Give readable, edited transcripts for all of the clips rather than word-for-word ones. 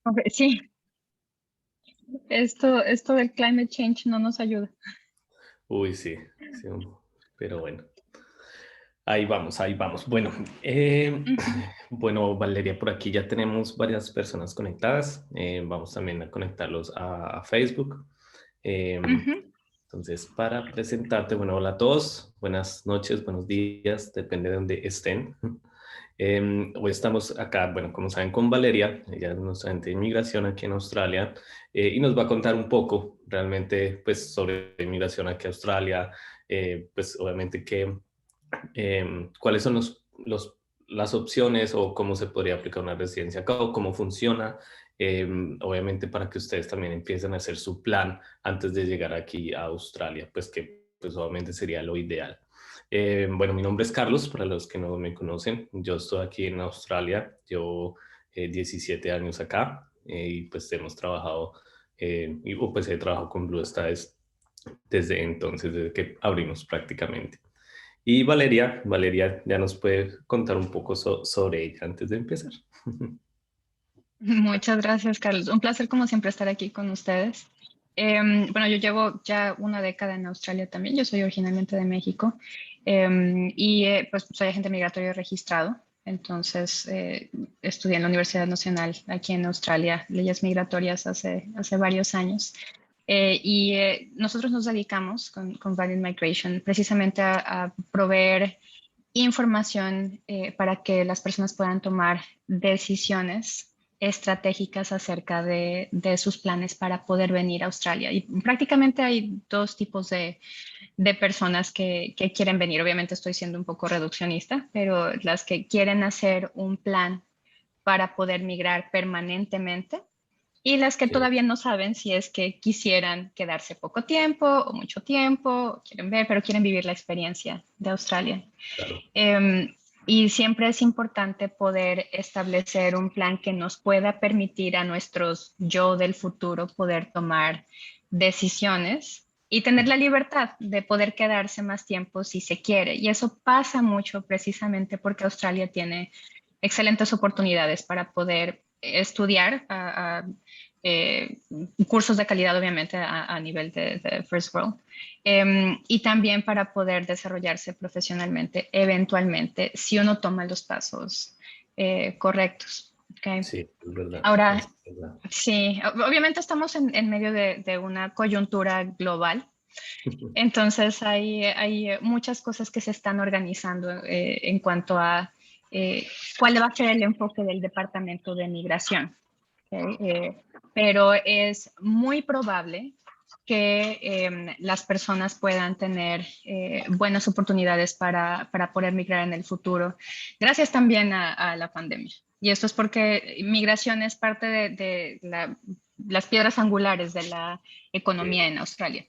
Ok, sí, esto del climate change no nos ayuda. Uy, sí, sí, pero bueno, ahí vamos, ahí vamos. Bueno, eh, Ujú, bueno, Valeria, por aquí ya tenemos varias personas conectadas. Vamos también a conectarlos a Facebook. Em, ujú. entonces, para presentarte, bueno, hola a todos, buenas noches, buenos días, depende de donde estén. Hoy estamos acá, bueno, como saben, con Valeria, ella es nuestra agente de inmigración aquí en Australia, y nos va a contar un poco realmente, pues, sobre inmigración aquí a Australia, pues, obviamente, cuáles son las opciones o cómo se podría aplicar una residencia acá o cómo funciona, obviamente, para que ustedes también empiecen a hacer su plan antes de llegar aquí a Australia, pues, que, pues, obviamente sería lo ideal. Bueno, mi nombre es Carlos, para los que no me conocen. Yo estoy aquí en Australia, llevo 17 años acá, y pues hemos trabajado, pues he trabajado con Blue Skies desde entonces, desde que abrimos prácticamente. Y Valeria ya nos puede contar un poco sobre ella antes de empezar. Muchas gracias, Carlos. Un placer, como siempre, estar aquí con ustedes. Bueno, yo llevo ya una década en Australia también. Yo soy originalmente de México pues soy agente migratorio registrado. Entonces, estudié en la Universidad Nacional aquí en Australia, leyes migratorias hace varios años. Nosotros nos dedicamos con Valid Migration precisamente a proveer información para que las personas puedan tomar decisiones estratégicas acerca de sus planes para poder venir a Australia. Y prácticamente hay dos tipos de personas que quieren venir. Obviamente estoy siendo un poco reduccionista, pero las que quieren hacer un plan para poder migrar permanentemente y las que Sí, todavía no saben si es que quisieran quedarse poco tiempo o mucho tiempo, o quieren ver, pero quieren vivir la experiencia de Australia. claro. Em, y siempre es importante poder establecer un plan que nos pueda permitir a nuestros yo del futuro poder tomar decisiones y tener la libertad de poder quedarse más tiempo si se quiere. Y eso pasa mucho precisamente porque Australia tiene excelentes oportunidades para poder estudiar eh, cursos de calidad, obviamente, a nivel de First World y también para poder desarrollarse profesionalmente eventualmente si uno toma los pasos correctos. ¿Okay? Sí, es verdad, Ahora, es verdad. sí, obviamente estamos en medio de una coyuntura global. Entonces hay muchas cosas que se están organizando en cuanto a cuál va a ser el enfoque del Departamento de Migración. ¿Ok? Pero es muy probable que las personas puedan tener buenas oportunidades para poder migrar en el futuro, gracias también a la pandemia. Y esto es porque migración es parte de las piedras angulares de la Sí, economía en Australia.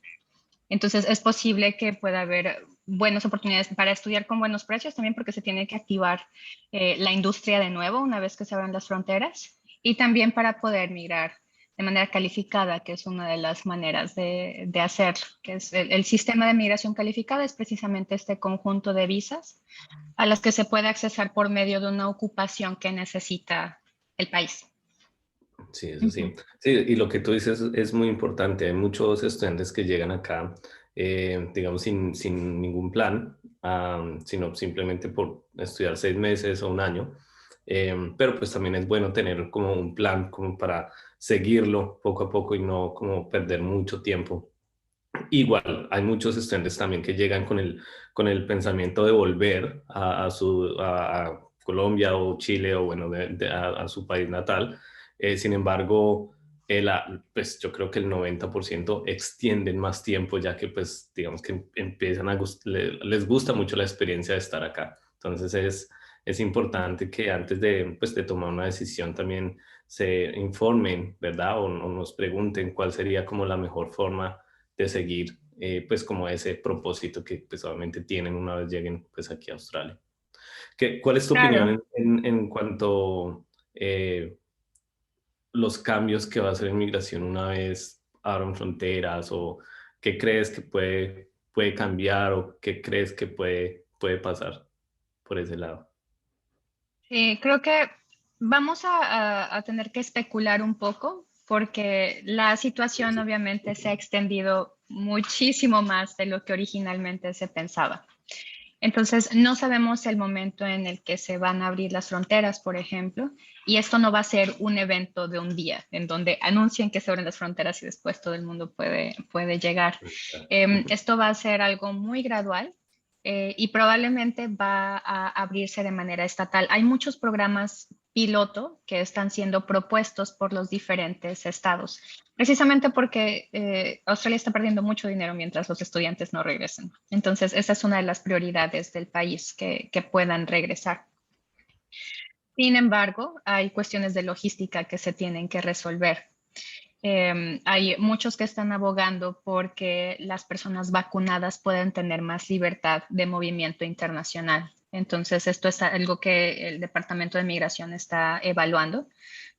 Entonces es posible que pueda haber buenas oportunidades para estudiar con buenos precios, también porque se tiene que activar la industria de nuevo una vez que se abran las fronteras y también para poder migrar de manera calificada, que es una de las maneras de hacerlo, que es el sistema de migración calificada, es precisamente este conjunto de visas a las que se puede accesar por medio de una ocupación que necesita el país. sí, eso Ujú. sí. Sí, y lo que tú dices es muy importante. Hay muchos estudiantes que llegan acá, digamos, sin ningún plan, sino simplemente por estudiar 6 meses o un año. Pero pues también es bueno tener como un plan como para seguirlo poco a poco y no como perder mucho tiempo. Igual, hay muchos estudiantes también que llegan con el pensamiento de volver a Colombia o Chile o bueno, a su país natal. Sin embargo, pues yo creo que el 90% extienden más tiempo ya que pues digamos que empiezan les gusta mucho la experiencia de estar acá. Entonces es importante que antes pues, de tomar una decisión también se informen, ¿verdad? O nos pregunten cuál sería como la mejor forma de seguir pues como ese propósito que pues obviamente tienen una vez lleguen pues aquí a Australia. ¿Cuál es tu opinión Claro. en cuanto eh, los cambios que va a hacer en migración una vez abran fronteras o qué crees que puede cambiar o qué crees que puede pasar por ese lado? Sí, creo que vamos a tener que especular un poco porque la situación obviamente se ha extendido muchísimo más de lo que originalmente se pensaba. Entonces, no sabemos el momento en el que se van a abrir las fronteras, por ejemplo, y esto no va a ser un evento de un día en donde anuncien que se abren las fronteras y después todo el mundo puede llegar. Esto va a ser algo muy gradual y probablemente va a abrirse de manera estatal. Hay muchos programas piloto que están siendo propuestos por los diferentes estados, precisamente porque Australia está perdiendo mucho dinero mientras los estudiantes no regresen. Entonces, esa es una de las prioridades del país, que puedan regresar. Sin embargo, hay cuestiones de logística que se tienen que resolver. Hay muchos que están abogando porque las personas vacunadas pueden tener más libertad de movimiento internacional. Entonces, esto es algo que el Departamento de Migración está evaluando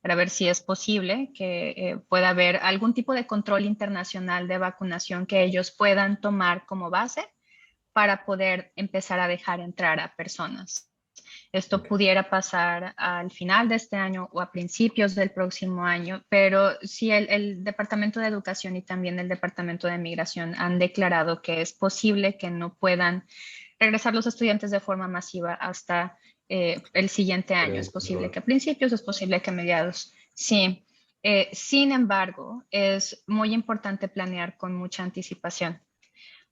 para ver si es posible que pueda haber algún tipo de control internacional de vacunación que ellos puedan tomar como base para poder empezar a dejar entrar a personas. Esto Okay. pudiera pasar al final de este año o a principios del próximo año, pero sí el Departamento de Educación y también el Departamento de Migración han declarado que es posible que no puedan regresar los estudiantes de forma masiva hasta el siguiente año. Es posible que a principios, es posible que a mediados. Sí. Sin embargo, es muy importante planear con mucha anticipación,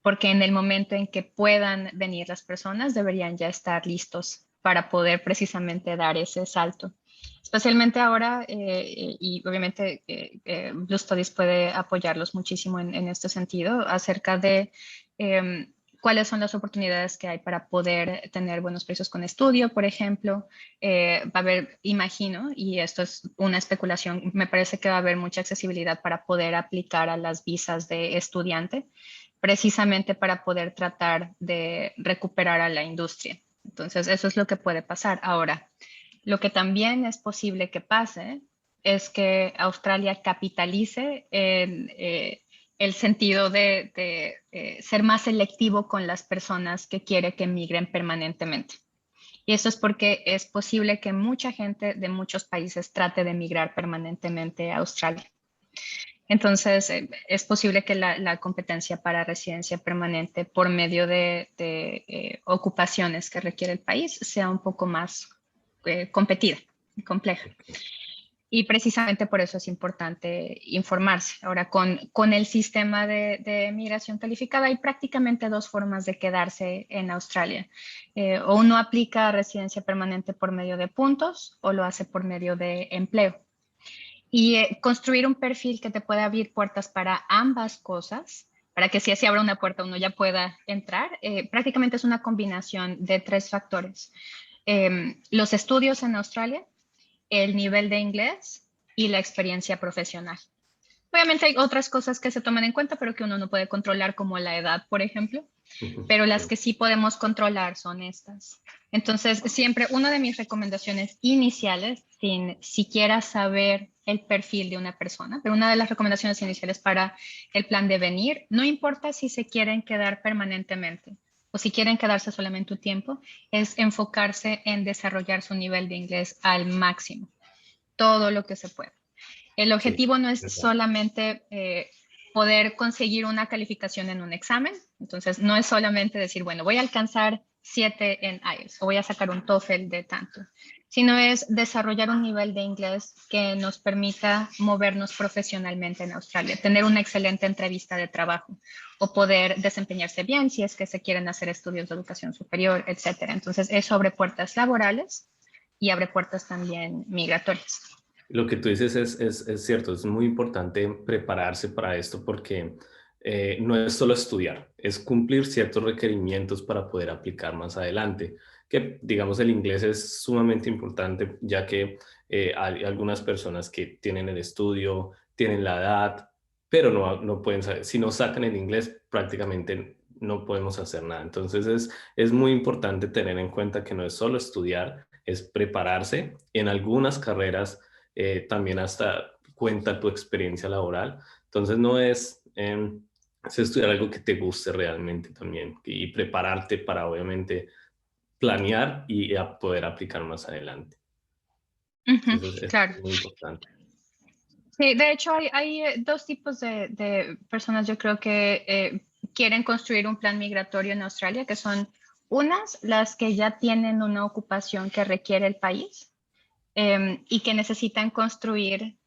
porque en el momento en que puedan venir las personas deberían ya estar listos para poder precisamente dar ese salto. Especialmente ahora, y obviamente Blue Studies puede apoyarlos muchísimo en este sentido, acerca de cuáles son las oportunidades que hay para poder tener buenos precios con estudio, por ejemplo. Va a haber, imagino, y esto es una especulación, me parece que va a haber mucha accesibilidad para poder aplicar a las visas de estudiante, precisamente para poder tratar de recuperar a la industria. Entonces, eso es lo que puede pasar. Ahora, lo que también es posible que pase es que Australia capitalice en el sentido de ser más selectivo con las personas que quiere que migren permanentemente. Y eso es porque es posible que mucha gente de muchos países trate de migrar permanentemente a Australia. Entonces, es posible que la competencia para residencia permanente por medio de ocupaciones que requiere el país sea un poco más competida y compleja. Y precisamente por eso es importante informarse. Ahora, con el sistema de migración calificada hay prácticamente dos formas de quedarse en Australia. O uno aplica residencia permanente por medio de puntos o lo hace por medio de empleo. Y construir un perfil que te pueda abrir puertas para ambas cosas, para que si así abra una puerta uno ya pueda entrar, prácticamente es una combinación de tres factores. Los estudios en Australia, el nivel de inglés y la experiencia profesional. Obviamente hay otras cosas que se toman en cuenta, pero que uno no puede controlar, como la edad, por ejemplo, pero las que sí podemos controlar son estas. Entonces, siempre una de mis recomendaciones iniciales, sin siquiera saber el perfil de una persona, pero una de las recomendaciones iniciales para el plan de venir, no importa si se quieren quedar permanentemente o si quieren quedarse solamente un tiempo, es enfocarse en desarrollar su nivel de inglés al máximo, todo lo que se pueda. El Sí, objetivo no es verdad. solamente poder conseguir una calificación en un examen, entonces no es solamente decir, bueno, voy a alcanzar 7 en IELTS o voy a sacar un TOEFL de tanto, sino es desarrollar un nivel de inglés que nos permita movernos profesionalmente en Australia, tener una excelente entrevista de trabajo o poder desempeñarse bien si es que se quieren hacer estudios de educación superior, etcétera. Entonces, eso abre puertas laborales y abre puertas también migratorias. Lo que tú dices es cierto, es muy importante prepararse para esto porque no es solo estudiar, es cumplir ciertos requerimientos para poder aplicar más adelante. Que digamos el inglés es sumamente importante ya que hay algunas personas que tienen el estudio, tienen la edad, pero no pueden saber, si no sacan el inglés prácticamente no podemos hacer nada. Entonces es muy importante tener en cuenta que no es solo estudiar, es prepararse en algunas carreras también hasta cuenta tu experiencia laboral. Entonces no es estudiar algo que te guste realmente también y prepararte para obviamente planear y a poder aplicar más adelante. Ujú, Entonces, es claro. muy importante. Sí, de hecho hay dos tipos de personas, yo creo que quieren construir un plan migratorio en Australia, que son unas, las que ya tienen una ocupación que requiere el país y que necesitan construir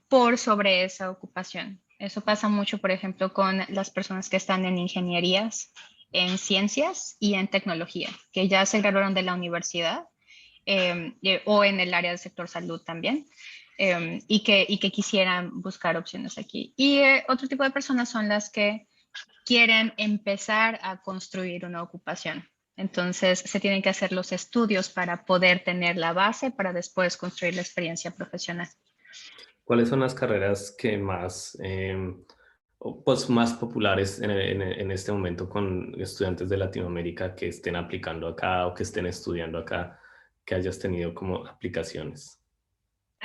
por sobre esa ocupación. Eso pasa mucho, por ejemplo, con las personas que están en ingenierías, en ciencias y en tecnología, que ya se graduaron de la universidad o en el área del sector salud también. Y que quisieran buscar opciones aquí. Y otro tipo de personas son las que quieren empezar a construir una ocupación. Entonces, se tienen que hacer los estudios para poder tener la base para después construir la experiencia profesional. ¿Cuáles son las carreras que más, pues más populares en este momento con estudiantes de Latinoamérica que estén aplicando acá o que estén estudiando acá, que hayas tenido como aplicaciones?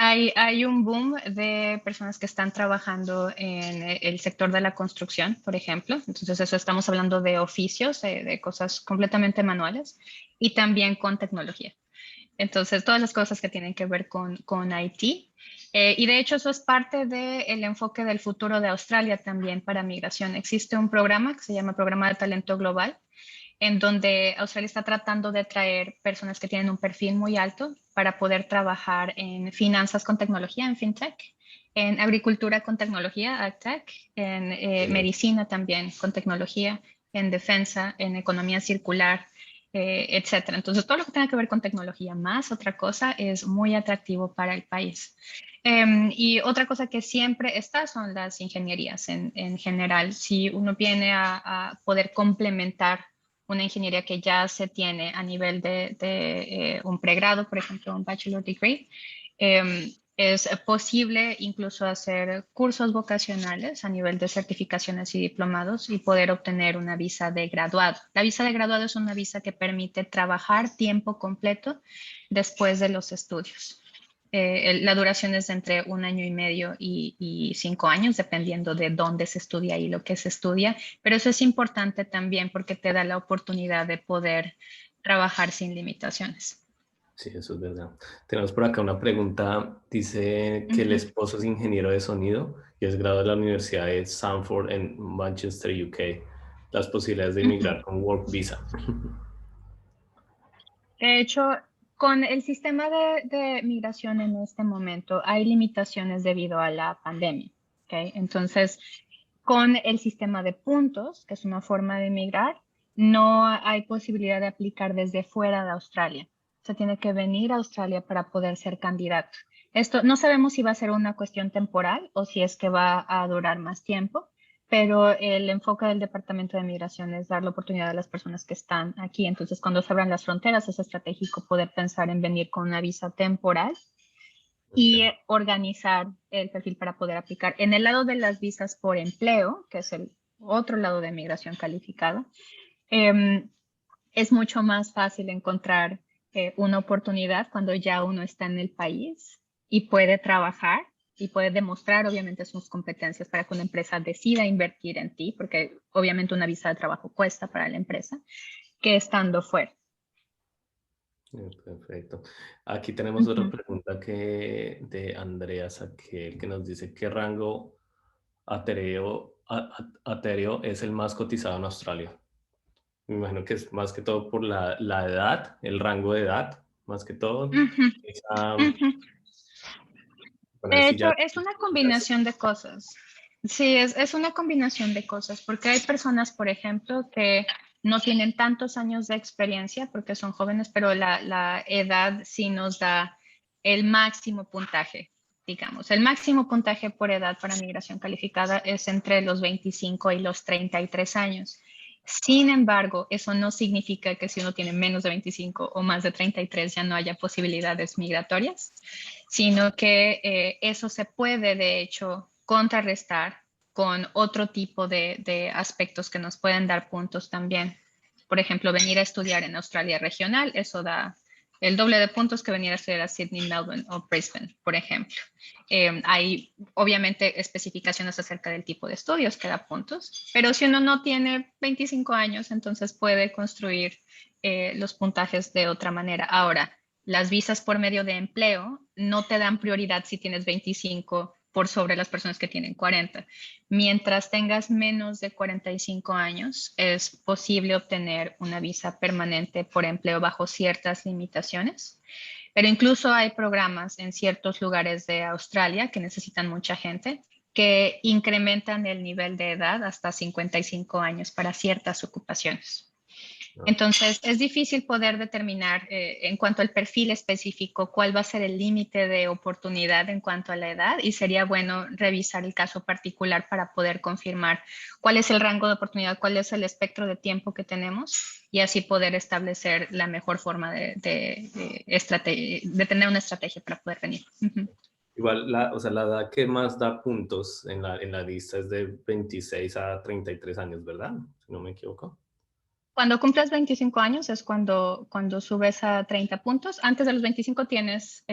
Hay un boom de personas que están trabajando en el sector de la construcción, por ejemplo. Entonces, eso estamos hablando de oficios, de cosas completamente manuales y también con tecnología. Entonces, todas las cosas que tienen que ver con IT. Y de hecho, eso es parte del enfoque del futuro de Australia también para migración. Existe un programa que se llama Programa de Talento Global, en donde Australia está tratando de traer personas que tienen un perfil muy alto para poder trabajar en finanzas con tecnología, en fintech, en agricultura con tecnología, agtech, en Excelente. medicina también con tecnología, en defensa, en economía circular, etcétera. Entonces, todo lo que tenga que ver con tecnología más otra cosa es muy atractivo para el país. Y otra cosa que siempre está son las ingenierías en general. Si uno viene a poder complementar una ingeniería que ya se tiene a nivel de un pregrado, por ejemplo, un bachelor degree, es posible incluso hacer cursos vocacionales a nivel de certificaciones y diplomados y poder obtener una visa de graduado. La visa de graduado es una visa que permite trabajar tiempo completo después de los estudios. La duración es de entre 1 año y medio y 5 años, dependiendo de dónde se estudia y lo que se estudia. Pero eso es importante también porque te da la oportunidad de poder trabajar sin limitaciones. Sí, eso es verdad. Tenemos por acá una pregunta. Dice que el Ujú. esposo es ingeniero de sonido y es graduado de la Universidad de Sanford en Manchester, UK. Las posibilidades de Ujú. inmigrar con Work Visa. De hecho, con el sistema de migración en este momento hay limitaciones debido a la pandemia. ¿Ok? Entonces, con el sistema de puntos, que es una forma de migrar, no hay posibilidad de aplicar desde fuera de Australia. Se tiene que venir a Australia para poder ser candidato. Esto no sabemos si va a ser una cuestión temporal o si es que va a durar más tiempo, pero el enfoque del Departamento de Migración es dar la oportunidad a las personas que están aquí. Entonces, cuando se abran las fronteras, es estratégico poder pensar en venir con una visa temporal y Okay. organizar el perfil para poder aplicar. En el lado de las visas por empleo, que es el otro lado de migración calificada, eh, es mucho más fácil encontrar una oportunidad cuando ya uno está en el país y puede trabajar y puede demostrar obviamente sus competencias para que una empresa decida invertir en ti, porque obviamente una visa de trabajo cuesta para la empresa, que estando fuera. Perfecto. Aquí tenemos Uh otra -huh. pregunta de Andrea Saquel que nos dice qué rango atéreo es el más cotizado en Australia. Me imagino que es más que todo por la edad, el rango de edad, más que todo. Uh -huh. Esa, Uh -huh. bueno, De sí hecho, ya, es una ya sé. combinación de cosas. Sí, es una combinación de cosas, porque hay personas, por ejemplo, que no tienen tantos años de experiencia porque son jóvenes, pero la edad sí nos da el máximo puntaje, digamos. El máximo puntaje por edad para migración calificada es entre los 25 y los 33 años. Sin embargo, eso no significa que si uno tiene menos de 25 o más de 33 ya no haya posibilidades migratorias, sino que eso se puede, de hecho, contrarrestar con otro tipo de aspectos que nos pueden dar puntos también. Por ejemplo, venir a estudiar en Australia regional, eso da el doble de puntos que venir a estudiar a Sydney, Melbourne o Brisbane, por ejemplo. Hay obviamente especificaciones acerca del tipo de estudios que da puntos, pero si uno no tiene 25 años, entonces puede construir los puntajes de otra manera. Ahora, las visas por medio de empleo no te dan prioridad si tienes 25 por sobre las personas que tienen 40. Mientras tengas menos de 45 años, es posible obtener una visa permanente por empleo bajo ciertas limitaciones. Pero incluso hay programas en ciertos lugares de Australia que necesitan mucha gente que incrementan el nivel de edad hasta 55 años para ciertas ocupaciones. Entonces, es difícil poder determinar en cuanto al perfil específico cuál va a ser el límite de oportunidad en cuanto a la edad y sería bueno revisar el caso particular para poder confirmar cuál es el rango de oportunidad, cuál es el espectro de tiempo que tenemos y así poder establecer la mejor forma de tener una estrategia para poder venir. Igual, o sea, la edad que más da puntos en la lista es de 26 a 33 años, ¿verdad? Si no me equivoco. Cuando cumplas 25 años es cuando subes a 30 puntos. Antes de los 25 tienes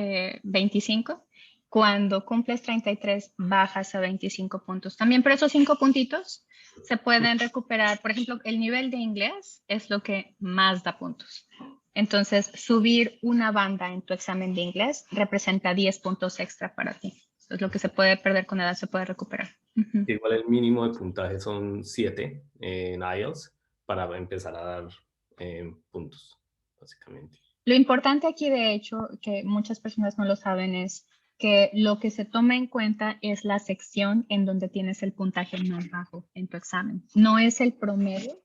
25. Cuando cumples 33 bajas a 25 puntos. También por esos 5 puntitos se pueden recuperar. Por ejemplo, el nivel de inglés es lo que más da puntos. Entonces, subir una banda en tu examen de inglés representa 10 puntos extra para ti. Es lo que se puede perder con edad, se puede recuperar. Igual el mínimo de puntaje son 7 en IELTS para empezar a dar puntos, básicamente. Lo importante aquí, de hecho, que muchas personas no lo saben, es que lo que se toma en cuenta es la sección en donde tienes el puntaje más bajo en tu examen. No es el promedio,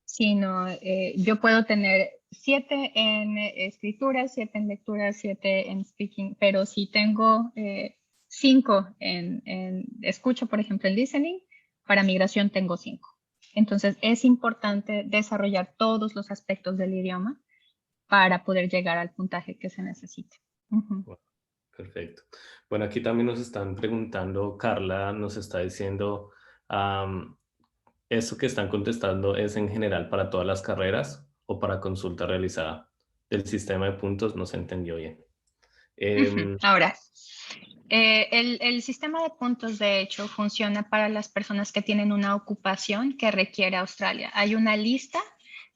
sino yo puedo tener 7 en escritura, 7 en lectura, 7 en speaking, pero si tengo 5 en escucha, por ejemplo, en listening, para migración tengo 5. Entonces, es importante desarrollar todos los aspectos del idioma para poder llegar al puntaje que se necesite. Wow, perfecto. Bueno, aquí también nos están preguntando, Carla nos está diciendo, ¿eso que están contestando es en general para todas las carreras o para consulta realizada? El sistema de puntos no se entendió bien. Ahora, el sistema de puntos, de hecho, funciona para las personas que tienen una ocupación que requiere Australia. Hay una lista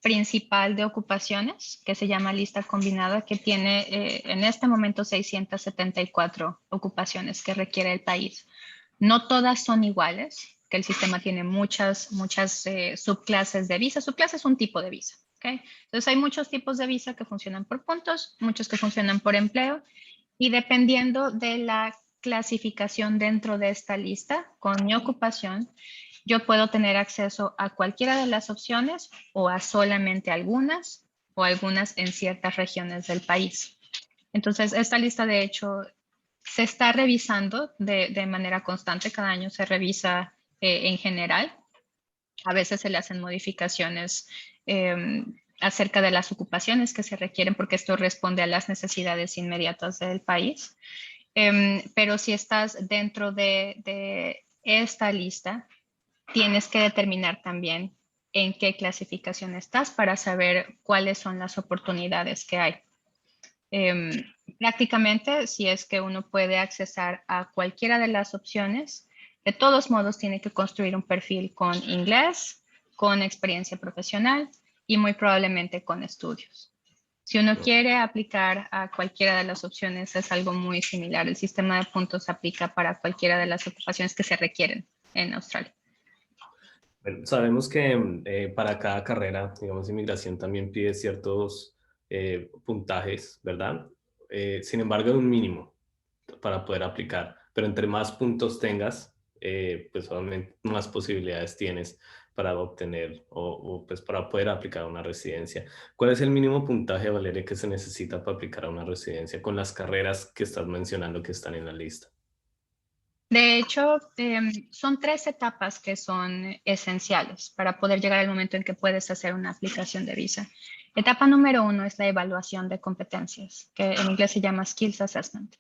principal de ocupaciones que se llama lista combinada que tiene en este momento 674 ocupaciones que requiere el país. No todas son iguales, que el sistema tiene muchas subclases de visa. Subclase es un tipo de visa. ¿Okay? Entonces hay muchos tipos de visa que funcionan por puntos, muchos que funcionan por empleo y dependiendo de la clasificación dentro de esta lista, con mi ocupación, yo puedo tener acceso a cualquiera de las opciones o a solamente algunas o algunas en ciertas regiones del país. Entonces, esta lista de hecho se está revisando de manera constante, cada año se revisa en general. A veces se le hacen modificaciones acerca de las ocupaciones que se requieren porque esto responde a las necesidades inmediatas del país. Pero si estás dentro de esta lista, tienes que determinar también en qué clasificación estás para saber cuáles son las oportunidades que hay. Prácticamente, si es que uno puede accesar a cualquiera de las opciones, de todos modos tiene que construir un perfil con inglés, con experiencia profesional y muy probablemente con estudios. Si uno quiere aplicar a cualquiera de las opciones, es algo muy similar. El sistema de puntos aplica para cualquiera de las ocupaciones que se requieren en Australia. Bueno, sabemos que para cada carrera, digamos, inmigración también pide ciertos puntajes, ¿verdad? Sin embargo, hay un mínimo para poder aplicar, pero entre más puntos tengas, pues obviamente más posibilidades tienes para obtener o pues para poder aplicar a una residencia. ¿Cuál es el mínimo puntaje, Valeria, que se necesita para aplicar a una residencia con las carreras que estás mencionando que están en la lista? De hecho, son 3 etapas que son esenciales para poder llegar al momento en que puedes hacer una aplicación de visa. Etapa número 1 es la evaluación de competencias, que en inglés se llama Skills Assessment.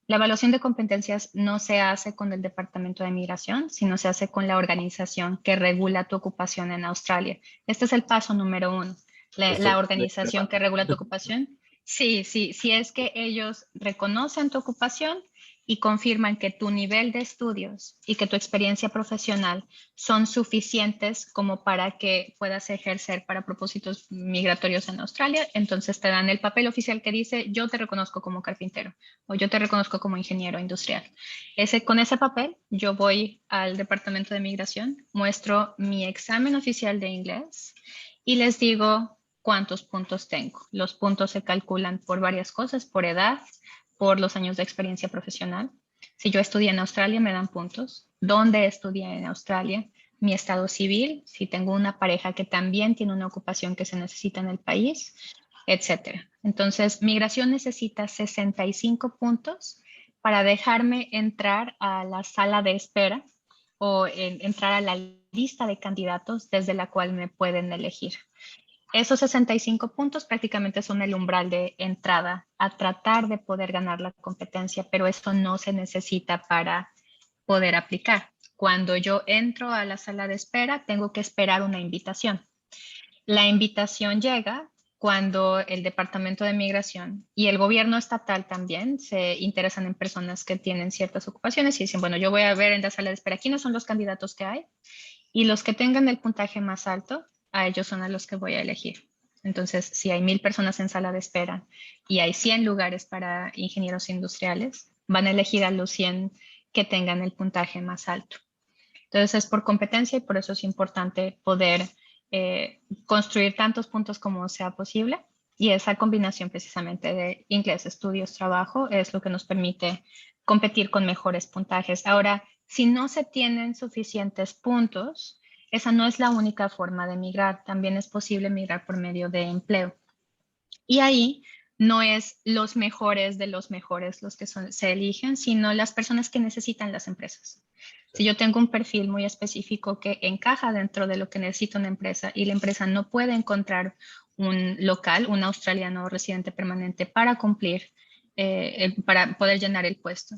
La evaluación de competencias no se hace con el Departamento de Migración, sino se hace con la organización que regula tu ocupación en Australia. Este es el paso número 1. La organización que regula tu ocupación. Sí, si es que ellos reconocen tu ocupación y confirman que tu nivel de estudios y que tu experiencia profesional son suficientes como para que puedas ejercer para propósitos migratorios en Australia, entonces te dan el papel oficial que dice yo te reconozco como carpintero o yo te reconozco como ingeniero industrial. Con ese papel yo voy al departamento de migración, muestro mi examen oficial de inglés y les digo cuántos puntos tengo. Los puntos se calculan por varias cosas, por edad, por los años de experiencia profesional. Si yo estudié en Australia, me dan puntos. ¿Dónde estudié en Australia? Mi estado civil, si tengo una pareja que también tiene una ocupación que se necesita en el país, etcétera. Entonces, migración necesita 65 puntos para dejarme entrar a la sala de espera o entrar a la lista de candidatos desde la cual me pueden elegir. Esos 65 puntos prácticamente son el umbral de entrada a tratar de poder ganar la competencia, pero eso no se necesita para poder aplicar. Cuando yo entro a la sala de espera, tengo que esperar una invitación. La invitación llega cuando el Departamento de Migración y el gobierno estatal también se interesan en personas que tienen ciertas ocupaciones y dicen, bueno, yo voy a ver en la sala de espera quiénes son los candidatos que hay y los que tengan el puntaje más alto, a ellos son a los que voy a elegir. Entonces, si hay 1000 personas en sala de espera y hay 100 lugares para ingenieros industriales, van a elegir a los 100 que tengan el puntaje más alto. Entonces, es por competencia y por eso es importante poder construir tantos puntos como sea posible. Y esa combinación precisamente de inglés, estudios, trabajo es lo que nos permite competir con mejores puntajes. Ahora, si no se tienen suficientes puntos, esa no es la única forma de migrar. También es posible migrar por medio de empleo. Y ahí no es los mejores de los mejores los que se eligen, sino las personas que necesitan las empresas. Si yo tengo un perfil muy específico que encaja dentro de lo que necesita una empresa y la empresa no puede encontrar un local, un australiano residente permanente para cumplir, para poder llenar el puesto.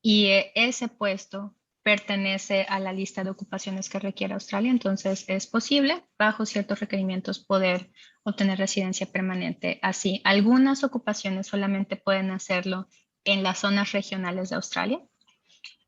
Y ese puesto pertenece a la lista de ocupaciones que requiere Australia, entonces es posible, bajo ciertos requerimientos, poder obtener residencia permanente. Así, algunas ocupaciones solamente pueden hacerlo en las zonas regionales de Australia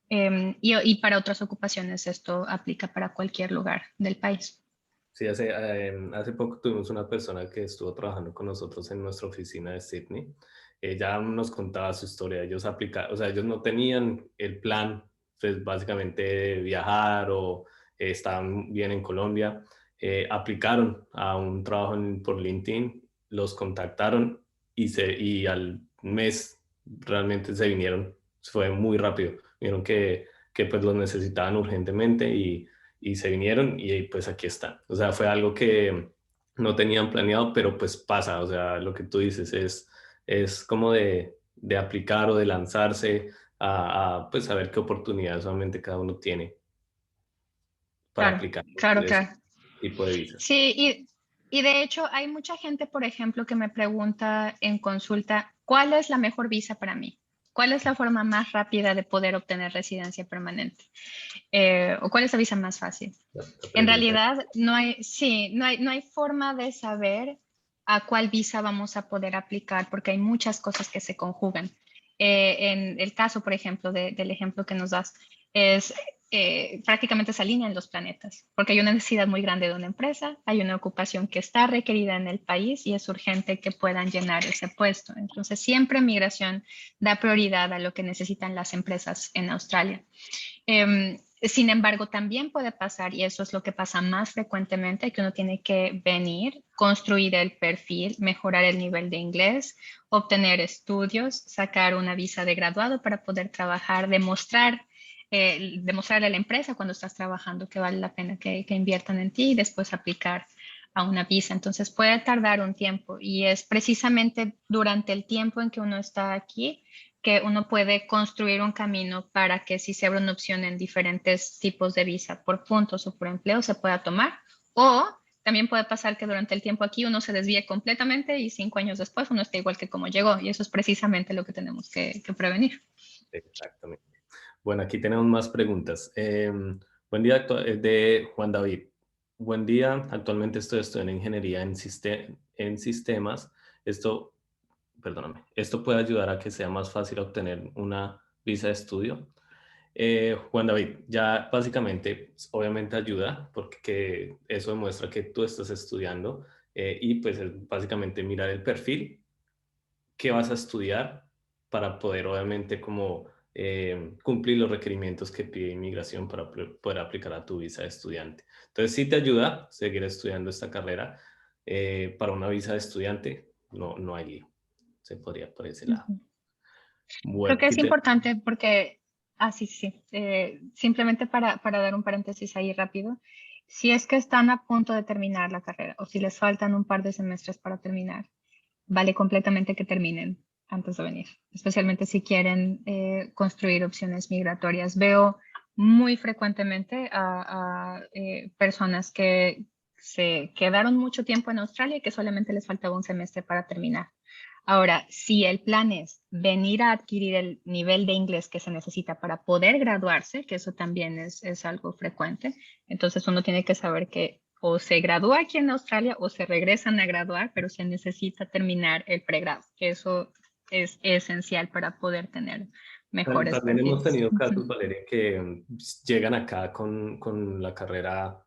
y para otras ocupaciones esto aplica para cualquier lugar del país. Sí, hace poco tuvimos una persona que estuvo trabajando con nosotros en nuestra oficina de Sydney. Ella nos contaba su historia. Ellos aplicaron, o sea, ellos no tenían el plan, pues básicamente de viajar o estaban bien en Colombia. Aplicaron a un trabajo por LinkedIn, los contactaron y al mes realmente se vinieron. Fue muy rápido. Vieron que pues los necesitaban urgentemente y se vinieron y pues aquí están. O sea, fue algo que no tenían planeado, pero pues pasa. O sea, lo que tú dices es como de aplicar o de lanzarse pues a ver qué oportunidades solamente cada uno tiene para Claro, aplicar claro, ese claro. tipo de visas. Sí, y de hecho hay mucha gente, por ejemplo, que me pregunta en consulta, ¿cuál es la mejor visa para mí? ¿Cuál es la forma más rápida de poder obtener residencia permanente? ¿O cuál es la visa más fácil? La En pregunta. realidad, no hay, sí, no hay forma de saber a cuál visa vamos a poder aplicar porque hay muchas cosas que se conjugan. En el caso, por ejemplo, del ejemplo que nos das, es prácticamente se alinean los planetas, porque hay una necesidad muy grande de una empresa, hay una ocupación que está requerida en el país y es urgente que puedan llenar ese puesto. Entonces, siempre migración da prioridad a lo que necesitan las empresas en Australia. Sin embargo, también puede pasar, y eso es lo que pasa más frecuentemente, que uno tiene que venir, construir el perfil, mejorar el nivel de inglés, obtener estudios, sacar una visa de graduado para poder trabajar, demostrarle a la empresa cuando estás trabajando que vale la pena que inviertan en ti y después aplicar a una visa. Entonces puede tardar un tiempo y es precisamente durante el tiempo en que uno está aquí que uno puede construir un camino para que si se abre una opción en diferentes tipos de visa, por puntos o por empleo, se pueda tomar. O también puede pasar que durante el tiempo aquí uno se desvíe completamente y 5 años después uno está igual que como llegó. Y eso es precisamente lo que tenemos que prevenir. Exactamente. Bueno, aquí tenemos más preguntas. Buen día, de Juan David. Buen día, actualmente estoy estudiando ingeniería en sistemas. Esto, perdóname, esto puede ayudar a que sea más fácil obtener una visa de estudio. Juan David, ya básicamente, obviamente ayuda porque eso demuestra que tú estás estudiando y pues es básicamente mirar el perfil, qué vas a estudiar para poder obviamente como cumplir los requerimientos que pide inmigración para poder aplicar a tu visa de estudiante. Entonces sí te ayuda seguir estudiando esta carrera. Para una visa de estudiante no hay lío, se podría por ese lado. Ujú. Creo Bueno, que aquí es importante porque, sí, sí, simplemente para dar un paréntesis ahí rápido, si es que están a punto de terminar la carrera o si les faltan un par de semestres para terminar, vale completamente que terminen antes de venir, especialmente si quieren construir opciones migratorias. Veo muy frecuentemente a personas que se quedaron mucho tiempo en Australia y que solamente les faltaba un semestre para terminar. Ahora, si el plan es venir a adquirir el nivel de inglés que se necesita para poder graduarse, que eso también es algo frecuente, entonces uno tiene que saber que o se gradúa aquí en Australia o se regresan a graduar, pero se necesita terminar el pregrado, que eso es esencial para poder tener mejores también hemos perfiles. tenido casos, Valeria, que llegan acá con la carrera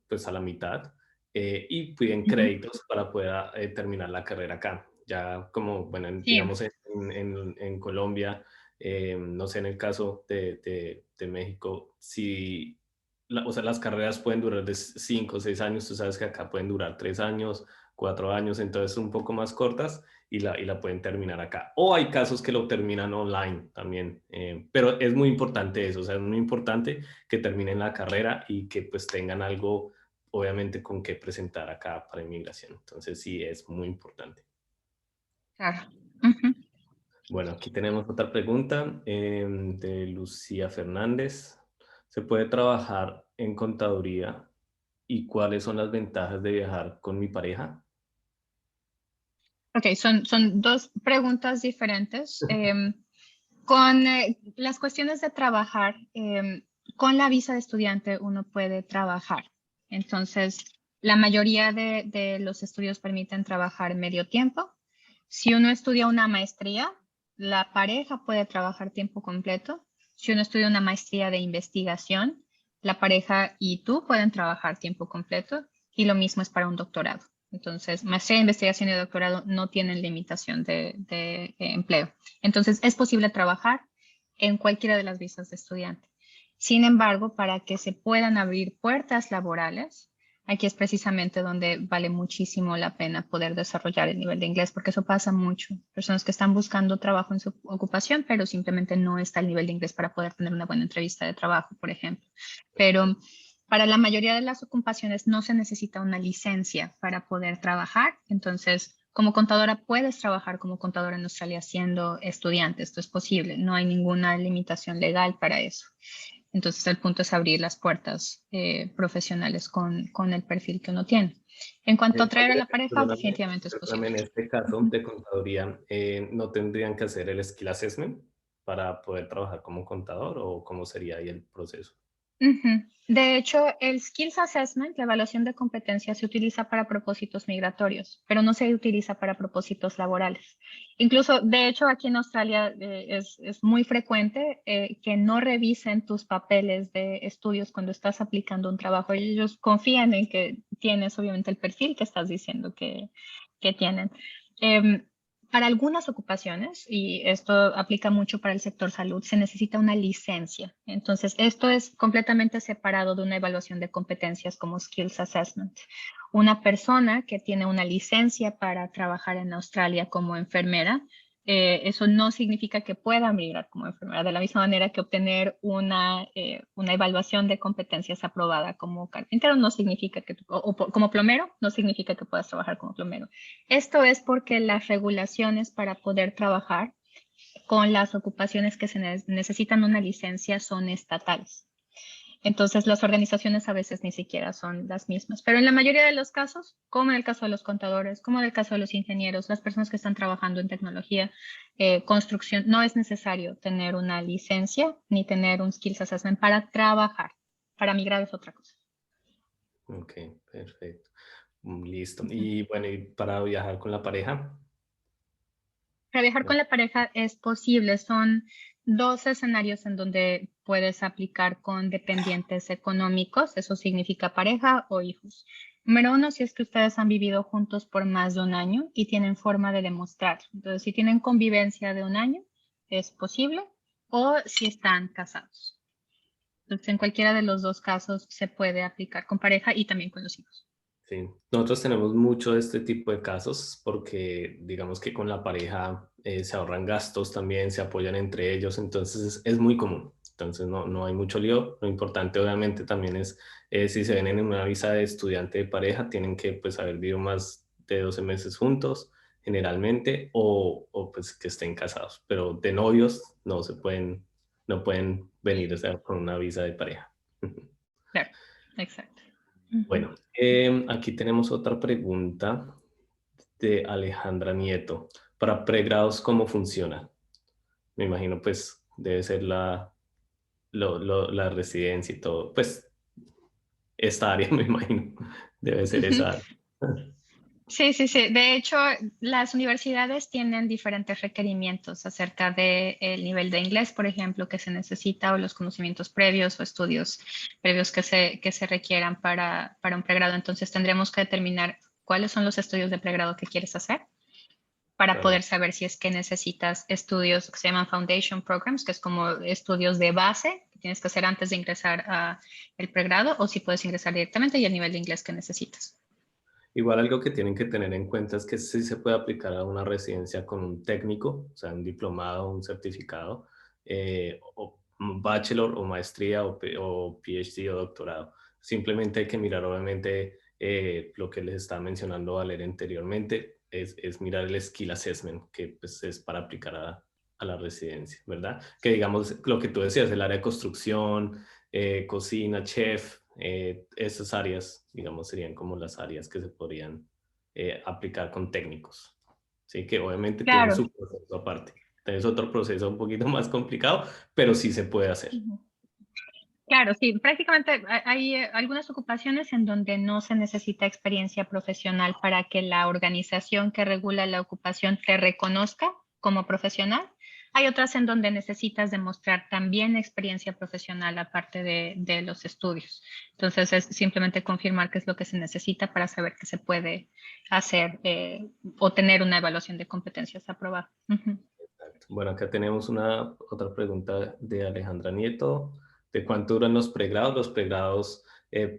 pues a la mitad y piden Ujú. créditos para poder terminar la carrera acá. Ya como, bueno, Sí, digamos en Colombia, no sé, en el caso de México, si, o sea, las carreras pueden durar de 5 o 6 años, tú sabes que acá pueden durar 3 años, 4 años, entonces un poco más cortas y la pueden terminar acá. O hay casos que lo terminan online también, pero es muy importante eso, o sea, es muy importante que terminen la carrera y que pues tengan algo, obviamente, con qué presentar acá para inmigración. Entonces sí, es muy importante. claro. Ujú. Bueno, aquí tenemos otra pregunta de Lucía Fernández. ¿Se puede trabajar en contaduría y cuáles son las ventajas de viajar con mi pareja? Ok, son dos preguntas diferentes. Con las cuestiones de trabajar, con la visa de estudiante uno puede trabajar. Entonces, la mayoría de los estudios permiten trabajar medio tiempo. Si uno estudia una maestría, la pareja puede trabajar tiempo completo. Si uno estudia una maestría de investigación, la pareja y tú pueden trabajar tiempo completo. Y lo mismo es para un doctorado. Entonces, maestría, investigación y doctorado no tienen limitación de empleo. Entonces, es posible trabajar en cualquiera de las visas de estudiante. Sin embargo, para que se puedan abrir puertas laborales, aquí es precisamente donde vale muchísimo la pena poder desarrollar el nivel de inglés, porque eso pasa mucho. Personas que están buscando trabajo en su ocupación, pero simplemente no está el nivel de inglés para poder tener una buena entrevista de trabajo, por ejemplo. Pero para la mayoría de las ocupaciones no se necesita una licencia para poder trabajar. Entonces, como contadora puedes trabajar como contadora en Australia siendo estudiante. Esto es posible. No hay ninguna limitación legal para eso. Entonces, el punto es abrir las puertas profesionales con el perfil que uno tiene. En cuanto a traer a Valeria, la pareja, perdóname, definitivamente es perdóname, posible. en este caso Ujú. de contaduría, ¿no tendrían que hacer el skill assessment para poder trabajar como contador o cómo sería ahí el proceso? Ujú. De hecho, el Skills Assessment, la evaluación de competencias, se utiliza para propósitos migratorios, pero no se utiliza para propósitos laborales. Incluso, de hecho, aquí en Australia es muy frecuente que no revisen tus papeles de estudios cuando estás aplicando un trabajo. Ellos confían en que tienes, obviamente, el perfil que estás diciendo que tienen. Em, para algunas ocupaciones, y esto aplica mucho para el sector salud, se necesita una licencia. Entonces, esto es completamente separado de una evaluación de competencias como Skills Assessment. Una persona que tiene una licencia para trabajar en Australia como enfermera, eso no significa que pueda migrar como enfermera, de la misma manera que obtener una evaluación de competencias aprobada como carpintero no significa que, como plomero, no significa que puedas trabajar como plomero. Esto es porque las regulaciones para poder trabajar con las ocupaciones que se necesitan una licencia son estatales. Entonces, las organizaciones a veces ni siquiera son las mismas. Pero en la mayoría de los casos, como en el caso de los contadores, como en el caso de los ingenieros, las personas que están trabajando en tecnología, construcción, no es necesario tener una licencia ni tener un skills assessment para trabajar. Para migrar es otra cosa. Ok, perfecto. Listo. Ujú. Y bueno, y para viajar con la pareja. Para viajar con la pareja es posible, son dos escenarios en donde puedes aplicar con dependientes económicos, eso significa pareja o hijos. Número uno, si es que ustedes han vivido juntos por más de un año y tienen forma de demostrarlo. Entonces, si tienen convivencia de un año, es posible, o si están casados. Entonces, en cualquiera de los dos casos se puede aplicar con pareja y también con los hijos. Sí, nosotros tenemos mucho de este tipo de casos porque digamos que con la pareja se ahorran gastos también, se apoyan entre ellos, entonces es muy común. Entonces no hay mucho lío. Lo importante obviamente también es si se ven en una visa de estudiante de pareja, tienen que pues haber vivido más de 12 meses juntos generalmente o pues que estén casados, pero de novios no pueden venir, o sea, con una visa de pareja. Claro, exacto. Ujú. Bueno, aquí tenemos otra pregunta de Alejandra Nieto. Para pregrados, ¿cómo funciona? Me imagino, pues, debe ser la residencia y todo. Pues, esta área, me imagino, debe ser esa área. Sí, sí, sí. De hecho, las universidades tienen diferentes requerimientos acerca del nivel de inglés, por ejemplo, que se necesita o los conocimientos previos o estudios previos que se requieran para un pregrado. Entonces, tendremos que determinar cuáles son los estudios de pregrado que quieres hacer para Claro. poder saber si es que necesitas estudios que se llaman Foundation Programs, que es como estudios de base que tienes que hacer antes de ingresar a el pregrado, o si puedes ingresar directamente y el nivel de inglés que necesitas. Igual algo que tienen que tener en cuenta es que sí se puede aplicar a una residencia con un técnico, o sea, un diplomado, un certificado, o un bachelor o maestría o PhD o doctorado. Simplemente hay que mirar, obviamente, lo que les estaba mencionando Valeria anteriormente, es mirar el Skill Assessment, que pues, es para aplicar a la residencia, ¿verdad? Que digamos, lo que tú decías, el área de construcción, cocina, chef, esas áreas, digamos, serían como las áreas que se podrían aplicar con técnicos. Sí, que obviamente tienen Claro. su proceso aparte. Es otro proceso un poquito más complicado, pero sí se puede hacer. Ujú. Claro, sí, prácticamente hay algunas ocupaciones en donde no se necesita experiencia profesional para que la organización que regula la ocupación te reconozca como profesional. Hay otras en donde necesitas demostrar también experiencia profesional aparte de los estudios. Entonces es simplemente confirmar qué es lo que se necesita para saber que se puede hacer o tener una evaluación de competencias aprobada. Ujú. Bueno, acá tenemos una otra pregunta de Alejandra Nieto. ¿De cuánto duran los pregrados? Los pregrados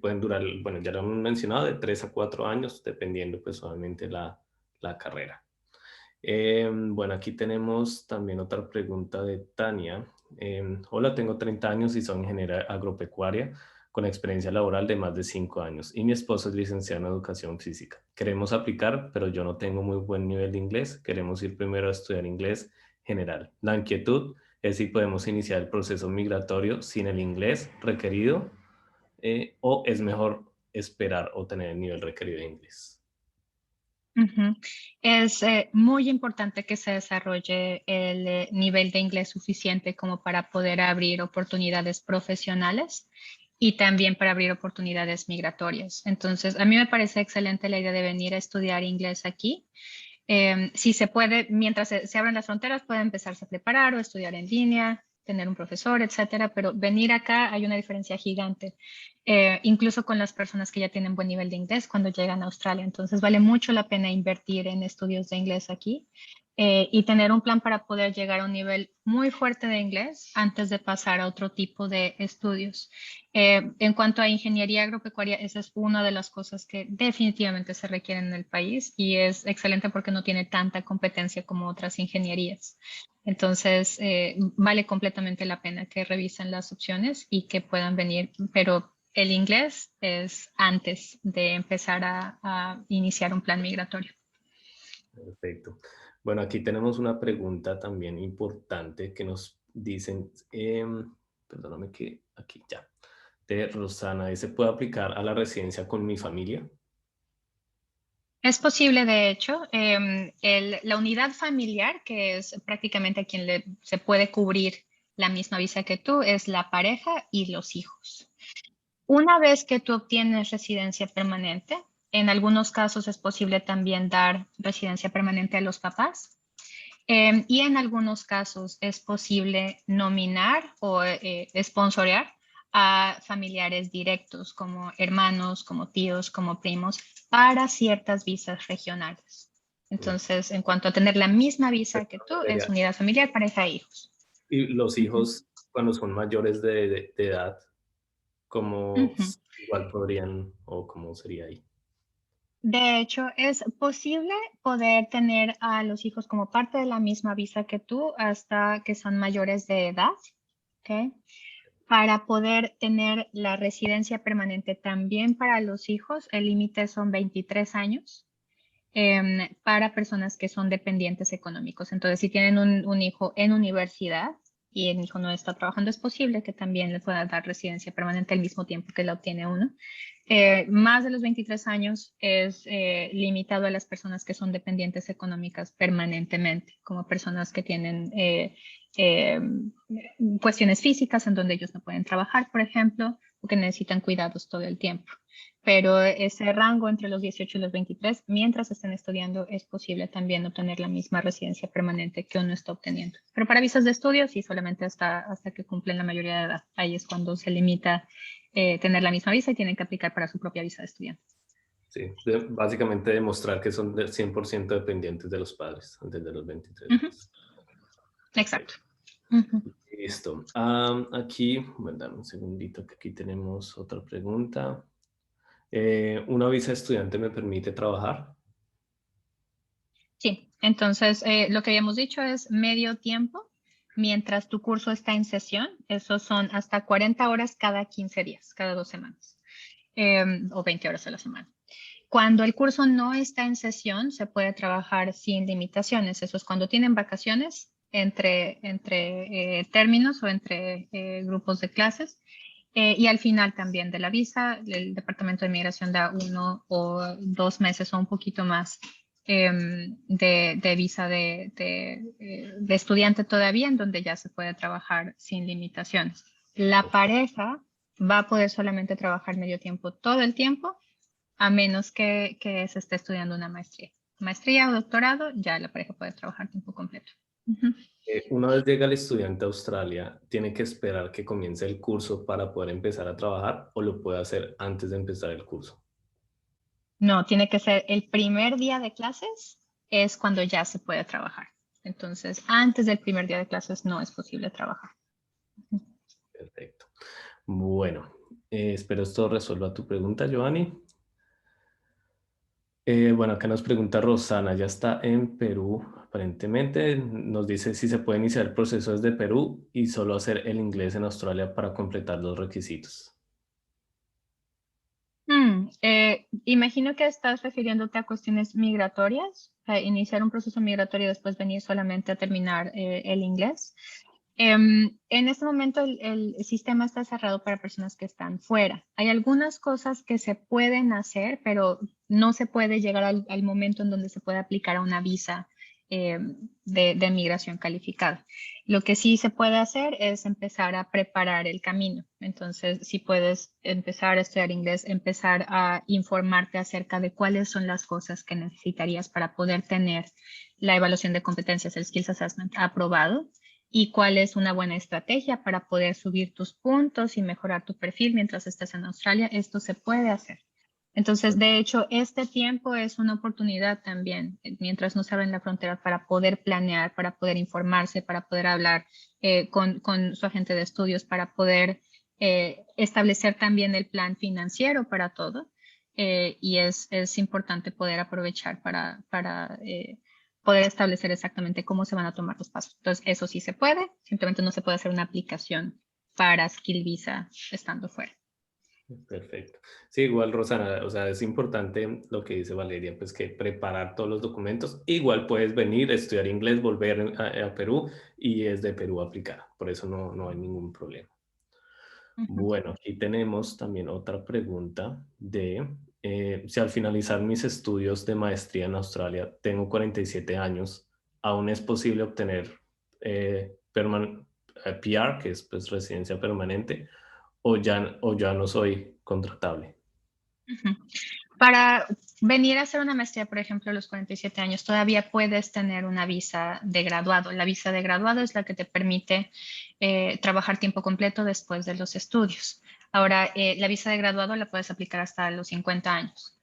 pueden durar, bueno, ya lo hemos mencionado, de 3 a 4 años, dependiendo pues obviamente la carrera. Bueno, aquí tenemos también otra pregunta de Tania. Hola, tengo 30 años y soy ingeniera agropecuaria con experiencia laboral de más de 5 años y mi esposo es licenciado en educación física. Queremos aplicar, pero yo no tengo muy buen nivel de inglés. Queremos ir primero a estudiar inglés general. La inquietud es si podemos iniciar el proceso migratorio sin el inglés requerido o es mejor esperar o tener el nivel requerido de inglés. Ujú. Es muy importante que se desarrolle el nivel de inglés suficiente como para poder abrir oportunidades profesionales y también para abrir oportunidades migratorias. Entonces, a mí me parece excelente la idea de venir a estudiar inglés aquí. Si se puede, mientras se abren las fronteras, puede empezarse a preparar o estudiar en línea, tener un profesor, etcétera, pero venir acá hay una diferencia gigante, incluso con las personas que ya tienen buen nivel de inglés cuando llegan a Australia. Entonces, vale mucho la pena invertir en estudios de inglés aquí y tener un plan para poder llegar a un nivel muy fuerte de inglés antes de pasar a otro tipo de estudios. En cuanto a ingeniería agropecuaria, esa es una de las cosas que definitivamente se requieren en el país y es excelente porque no tiene tanta competencia como otras ingenierías. Entonces, vale completamente la pena que revisen las opciones y que puedan venir, pero el inglés es antes de empezar a iniciar un plan migratorio. Perfecto. Bueno, aquí tenemos una pregunta también importante que nos dicen, perdóname que aquí ya, de Rosana, dice, ¿puedo aplicar a la residencia con mi familia? Es posible, de hecho, la unidad familiar, que es prácticamente a quien se puede cubrir la misma visa que tú, es la pareja y los hijos. Una vez que tú obtienes residencia permanente, en algunos casos es posible también dar residencia permanente a los papás. Y en algunos casos es posible nominar o sponsorear a familiares directos como hermanos, como tíos, como primos, para ciertas visas regionales. Entonces, en cuanto a tener la misma visa que tú, es unidad familiar, pareja e hijos. Y los Ujú. hijos, cuando son mayores de edad, ¿cómo Ujú. igual podrían o cómo sería ahí? De hecho, es posible poder tener a los hijos como parte de la misma visa que tú hasta que son mayores de edad, ¿ok? Para poder tener la residencia permanente también para los hijos, el límite son 23 años para personas que son dependientes económicos. Entonces, si tienen un hijo en universidad y el hijo no está trabajando, es posible que también le pueda dar residencia permanente al mismo tiempo que la obtiene uno. Más de los 23 años es limitado a las personas que son dependientes económicas permanentemente, como personas que tienen eh, cuestiones físicas en donde ellos no pueden trabajar, por ejemplo, o que necesitan cuidados todo el tiempo. Pero ese rango entre los 18 y los 23, mientras estén estudiando, es posible también obtener la misma residencia permanente que uno está obteniendo. Pero para visas de estudio, sí, solamente hasta que cumplen la mayoría de edad. Ahí es cuando se limita tener la misma visa y tienen que aplicar para su propia visa de estudiante. Sí, básicamente demostrar que son 100% dependientes de los padres antes de los 23 Ujú. años. Exacto. Perfecto. Ujú. Listo. Aquí, bueno, dame un segundito que aquí tenemos otra pregunta. ¿Una visa de estudiante me permite trabajar? Sí, entonces lo que habíamos dicho es medio tiempo mientras tu curso está en sesión. Esos son hasta 40 horas cada 15 días, cada 2 semanas, o 20 horas a la semana. Cuando el curso no está en sesión, se puede trabajar sin limitaciones. Eso es cuando tienen vacaciones entre términos o entre grupos de clases. Y al final también de la visa, el Departamento de Migración da 1 o 2 meses o un poquito más de visa de estudiante todavía, en donde ya se puede trabajar sin limitaciones. La pareja va a poder solamente trabajar medio tiempo todo el tiempo a menos que se esté estudiando una maestría. Maestría o doctorado, ya la pareja puede trabajar tiempo completo. Ujú. Una vez llega el estudiante a Australia, ¿tiene que esperar que comience el curso para poder empezar a trabajar o lo puede hacer antes de empezar el curso? No, tiene que ser el primer día de clases, es cuando ya se puede trabajar. Entonces, antes del primer día de clases no es posible trabajar. Ujú. Perfecto. Bueno, espero esto resuelva tu pregunta, Giovanni. Bueno, acá nos pregunta Rosana, ya está en Perú, aparentemente. Nos dice si se puede iniciar el proceso desde Perú y solo hacer el inglés en Australia para completar los requisitos. Imagino que estás refiriéndote a cuestiones migratorias, a iniciar un proceso migratorio y después venir solamente a terminar el inglés. En este momento el sistema está cerrado para personas que están fuera. Hay algunas cosas que se pueden hacer, pero no se puede llegar al momento en donde se puede aplicar a una visa de migración calificada. Lo que sí se puede hacer es empezar a preparar el camino. Entonces, si puedes empezar a estudiar inglés, empezar a informarte acerca de cuáles son las cosas que necesitarías para poder tener la evaluación de competencias, el Skills Assessment aprobado y cuál es una buena estrategia para poder subir tus puntos y mejorar tu perfil mientras estés en Australia. Esto se puede hacer. Entonces, de hecho, este tiempo es una oportunidad también, mientras no se abren la frontera, para poder planear, para poder informarse, para poder hablar con su agente de estudios, para poder establecer también el plan financiero para todo. Y es importante poder aprovechar para poder establecer exactamente cómo se van a tomar los pasos. Entonces, eso sí se puede, simplemente no se puede hacer una aplicación para Skill Visa estando fuera. Perfecto. Sí, igual, Rosana, o sea, es importante lo que dice Valeria, pues que preparar todos los documentos. Igual puedes venir, estudiar inglés, volver a Perú y desde Perú aplicar. Por eso no hay ningún problema. Ujú. Bueno, aquí tenemos también otra pregunta de si al finalizar mis estudios de maestría en Australia tengo 47 años, ¿aún es posible obtener PR, que es pues residencia permanente, o ya no soy contratable? Ujú. Para venir a hacer una maestría, por ejemplo, a los 47 años, todavía puedes tener una visa de graduado. La visa de graduado es la que te permite trabajar tiempo completo después de los estudios. Ahora, la visa de graduado la puedes aplicar hasta los 50 años.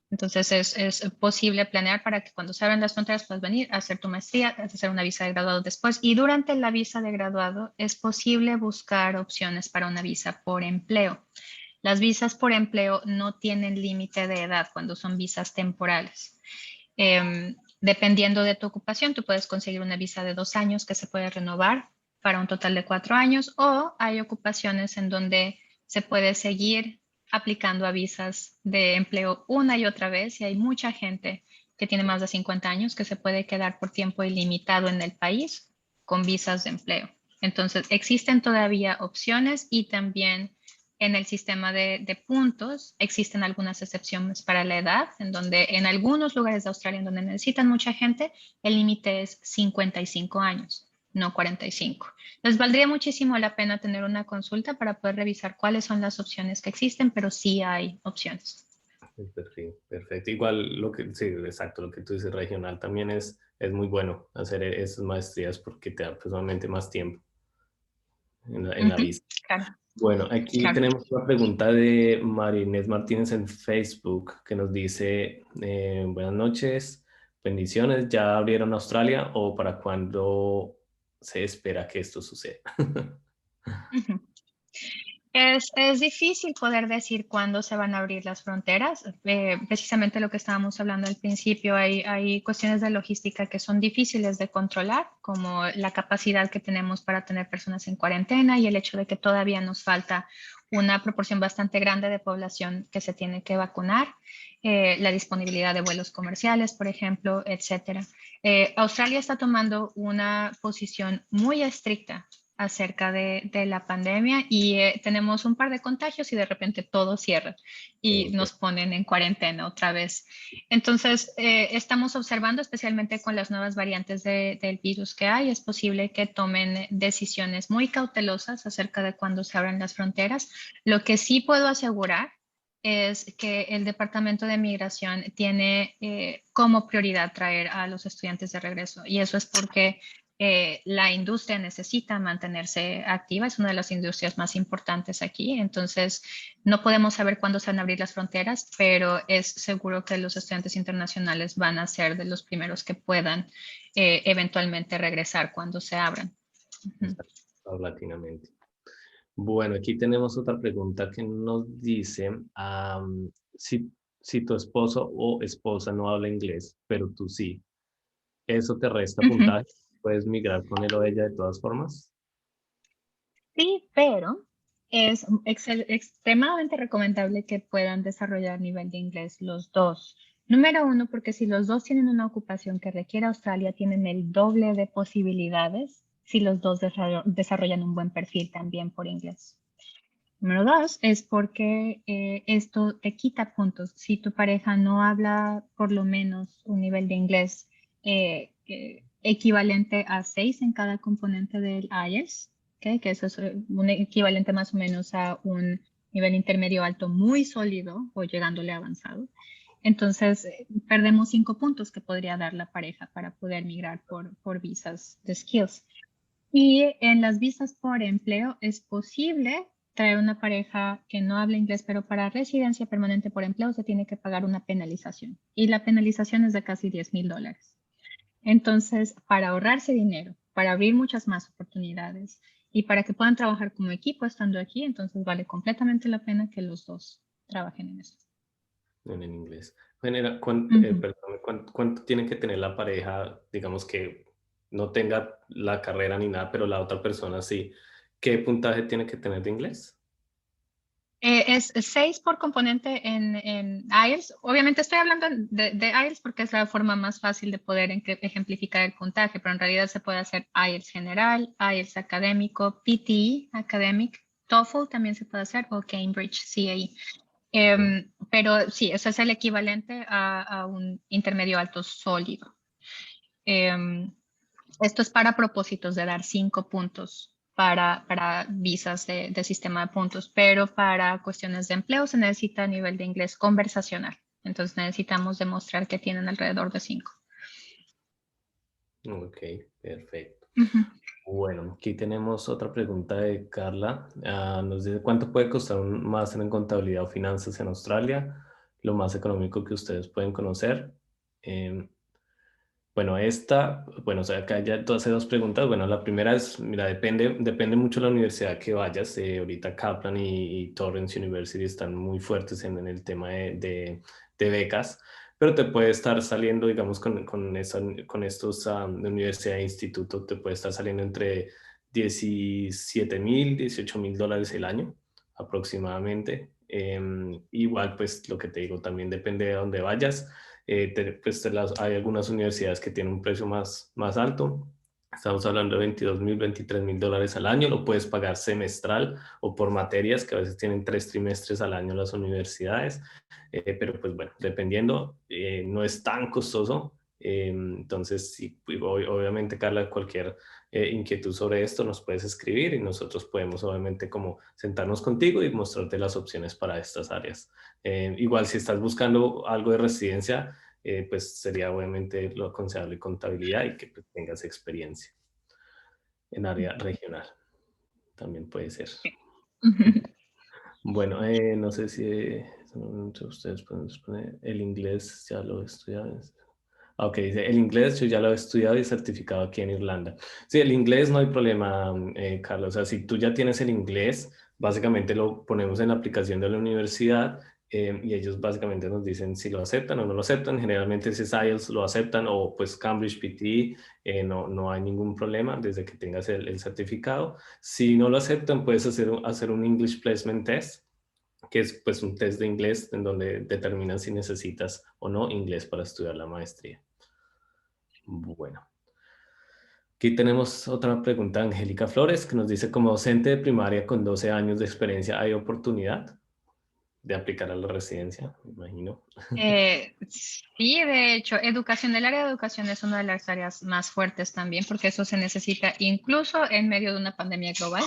Entonces, es posible planear para que cuando se abran las fronteras puedas venir a hacer tu maestría, a hacer una visa de graduado después. Y durante la visa de graduado es posible buscar opciones para una visa por empleo. Las visas por empleo no tienen límite de edad cuando son visas temporales. Dependiendo de tu ocupación, tú puedes conseguir una visa de 2 años que se puede renovar para un total de 4 años, o hay ocupaciones en donde se puede seguir aplicando a visas de empleo una y otra vez, y hay mucha gente que tiene más de 50 años que se puede quedar por tiempo ilimitado en el país con visas de empleo. Entonces, existen todavía opciones, y también en el sistema de puntos existen algunas excepciones para la edad, en donde en algunos lugares de Australia en donde necesitan mucha gente, el límite es 55 años, no 45. Les valdría muchísimo la pena tener una consulta para poder revisar cuáles son las opciones que existen, pero sí hay opciones. Perfecto, perfecto. Igual lo que, sí, exacto, lo que tú dices regional también es muy bueno hacer esas maestrías porque te da personalmente más tiempo en la visa. Claro, Bueno, aquí claro. tenemos una pregunta de Marinés Martínez en Facebook que nos dice, buenas noches, bendiciones, ¿ya abrieron Australia o para cuándo se espera que esto suceda? Ujú. Es difícil poder decir cuándo se van a abrir las fronteras. Precisamente lo que estábamos hablando al principio, hay cuestiones de logística que son difíciles de controlar, como la capacidad que tenemos para tener personas en cuarentena y el hecho de que todavía nos falta una proporción bastante grande de población que se tiene que vacunar, la disponibilidad de vuelos comerciales, por ejemplo, etcétera. Australia está tomando una posición muy estricta acerca de la pandemia, y tenemos un par de contagios y de repente todo cierra y nos ponen en cuarentena otra vez. Entonces, estamos observando, especialmente con las nuevas variantes del virus que hay, es posible que tomen decisiones muy cautelosas acerca de cuándo se abran las fronteras. Lo que sí puedo asegurar es que el Departamento de Migración tiene como prioridad traer a los estudiantes de regreso, y eso es porque la industria necesita mantenerse activa, es una de las industrias más importantes aquí. Entonces no podemos saber cuándo se van a abrir las fronteras, pero es seguro que los estudiantes internacionales van a ser de los primeros que puedan eventualmente regresar cuando se abran. Paulatinamente. Bueno, aquí tenemos otra pregunta que nos dice, si tu esposo o esposa no habla inglés, pero tú sí, ¿eso te resta Ujú. puntaje? ¿Puedes migrar con él o ella de todas formas? Sí, pero es extremadamente recomendable que puedan desarrollar nivel de inglés los dos. Número uno, porque si los dos tienen una ocupación que requiere Australia, tienen el doble de posibilidades si los dos desarrollan un buen perfil también por inglés. Número dos, es porque esto te quita puntos. Si tu pareja no habla por lo menos un nivel de inglés equivalente a 6 en cada componente del IELTS, ¿okay? Que eso es un equivalente más o menos a un nivel intermedio alto muy sólido o llegándole a avanzado. Entonces, perdemos 5 puntos que podría dar la pareja para poder migrar por visas de skills. Y en las visas por empleo es posible traer una pareja que no habla inglés, pero para residencia permanente por empleo se tiene que pagar una penalización. Y la penalización es de casi $10,000. Entonces, para ahorrarse dinero, para abrir muchas más oportunidades y para que puedan trabajar como equipo estando aquí, entonces vale completamente la pena que los dos trabajen en eso. En inglés. Ujú. Perdón, ¿cuánto tiene que tener la pareja, digamos que no tenga la carrera ni nada, pero la otra persona sí? ¿Qué puntaje tiene que tener de inglés? Es 6 por componente en IELTS. Obviamente estoy hablando de IELTS porque es la forma más fácil de poder ejemplificar el puntaje, pero en realidad se puede hacer IELTS general, IELTS académico, PTE academic, TOEFL también se puede hacer, o Cambridge CAE. Pero sí, ese es el equivalente a un intermedio alto sólido. Em, Esto es para propósitos de dar 5 puntos para visas de sistema de puntos, pero para cuestiones de empleo se necesita nivel de inglés conversacional. Entonces necesitamos demostrar que tienen alrededor de 5. Ok, perfecto. Ujú. Bueno, aquí tenemos otra pregunta de Carla. Nos dice, ¿cuánto puede costar un máster en contabilidad o finanzas en Australia? Lo más económico que ustedes pueden conocer. Em, bueno, o sea, acá ya tú haces dos preguntas. Bueno, la primera es, mira, depende mucho de la universidad que vayas. Ahorita Kaplan y Torrens University están muy fuertes en el tema de becas, pero te puede estar saliendo, digamos, con estos de universidad e instituto, te puede estar saliendo entre 17,000, $18,000 el año aproximadamente. Igual, pues lo que te digo, también depende de dónde vayas. Hay algunas universidades que tienen un precio más alto. Estamos hablando de 22,000, $23,000 al año. Lo puedes pagar semestral o por materias, que a veces tienen 3 trimestres al año las universidades. Pero pues bueno, dependiendo, no es tan costoso. Entonces, sí, obviamente, Carla, cualquier inquietud sobre esto nos puedes escribir y nosotros podemos obviamente como sentarnos contigo y mostrarte las opciones para estas áreas. Igual si estás buscando algo de residencia, pues sería obviamente lo aconsejable contabilidad y que pues, tengas experiencia en área regional. También puede ser. Ujú. Bueno, no sé si ustedes pueden responder. El inglés ya lo he estudiado. Ok, dice, el inglés yo ya lo he estudiado y certificado aquí en Irlanda. Sí, el inglés no hay problema, Carlos. O sea, si tú ya tienes el inglés, básicamente lo ponemos en la aplicación de la universidad y ellos básicamente nos dicen si lo aceptan o no lo aceptan. Generalmente si es IELTS lo aceptan o pues Cambridge PTE, no hay ningún problema desde que tengas el certificado. Si no lo aceptan, puedes hacer un English Placement Test, que es pues un test de inglés en donde determinan si necesitas o no inglés para estudiar la maestría. Bueno, aquí tenemos otra pregunta de Angélica Flores que nos dice, como docente de primaria con 12 años de experiencia, ¿hay oportunidad de aplicar a la residencia? Me imagino. Sí, de hecho, educación, el área de educación es una de las áreas más fuertes también, porque eso se necesita incluso en medio de una pandemia global.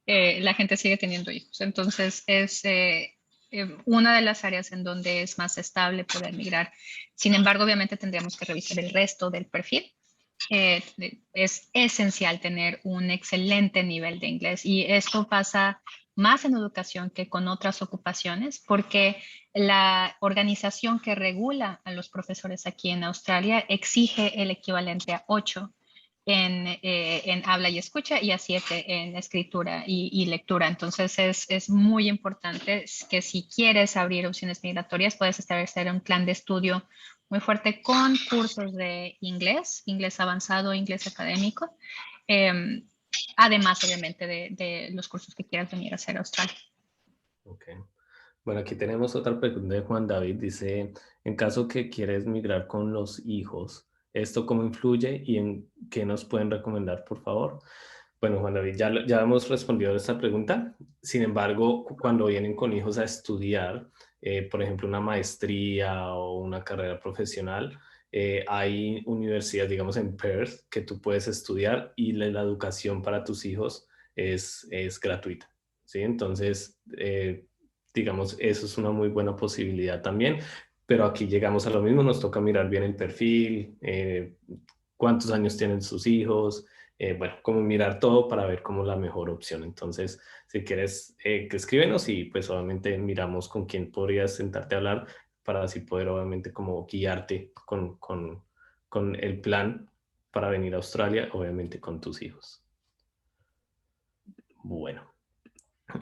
La gente sigue teniendo hijos. Entonces, es una de las áreas en donde es más estable poder migrar. Sin embargo, obviamente tendríamos que revisar el resto del perfil. Es esencial tener un excelente nivel de inglés y esto pasa más en educación que con otras ocupaciones porque la organización que regula a los profesores aquí en Australia exige el equivalente a 8 en habla y escucha y a 7 en escritura y lectura. Entonces es muy importante que si quieres abrir opciones migratorias, puedes establecer un plan de estudio muy fuerte con cursos de inglés, inglés avanzado, inglés académico, eh, además obviamente de los cursos que quieras venir a hacer a Australia. Ok. Bueno, aquí tenemos otra pregunta de Juan David. Dice, en caso que quieres migrar con los hijos, ¿esto cómo influye y en qué nos pueden recomendar, por favor? Bueno, Juan David, ya hemos respondido a esta pregunta. Sin embargo, cuando vienen con hijos a estudiar, por ejemplo, una maestría o una carrera profesional, hay universidades, digamos, en Perth, que tú puedes estudiar y la educación para tus hijos es gratuita. ¿Sí? Entonces, digamos, eso es una muy buena posibilidad también. Pero aquí llegamos a lo mismo, nos toca mirar bien el perfil, cuántos años tienen sus hijos, bueno, como mirar todo para ver cómo es la mejor opción. Entonces, si quieres, que escríbenos y pues obviamente miramos con quién podrías sentarte a hablar para así poder obviamente como guiarte con el plan para venir a Australia, obviamente con tus hijos. Bueno,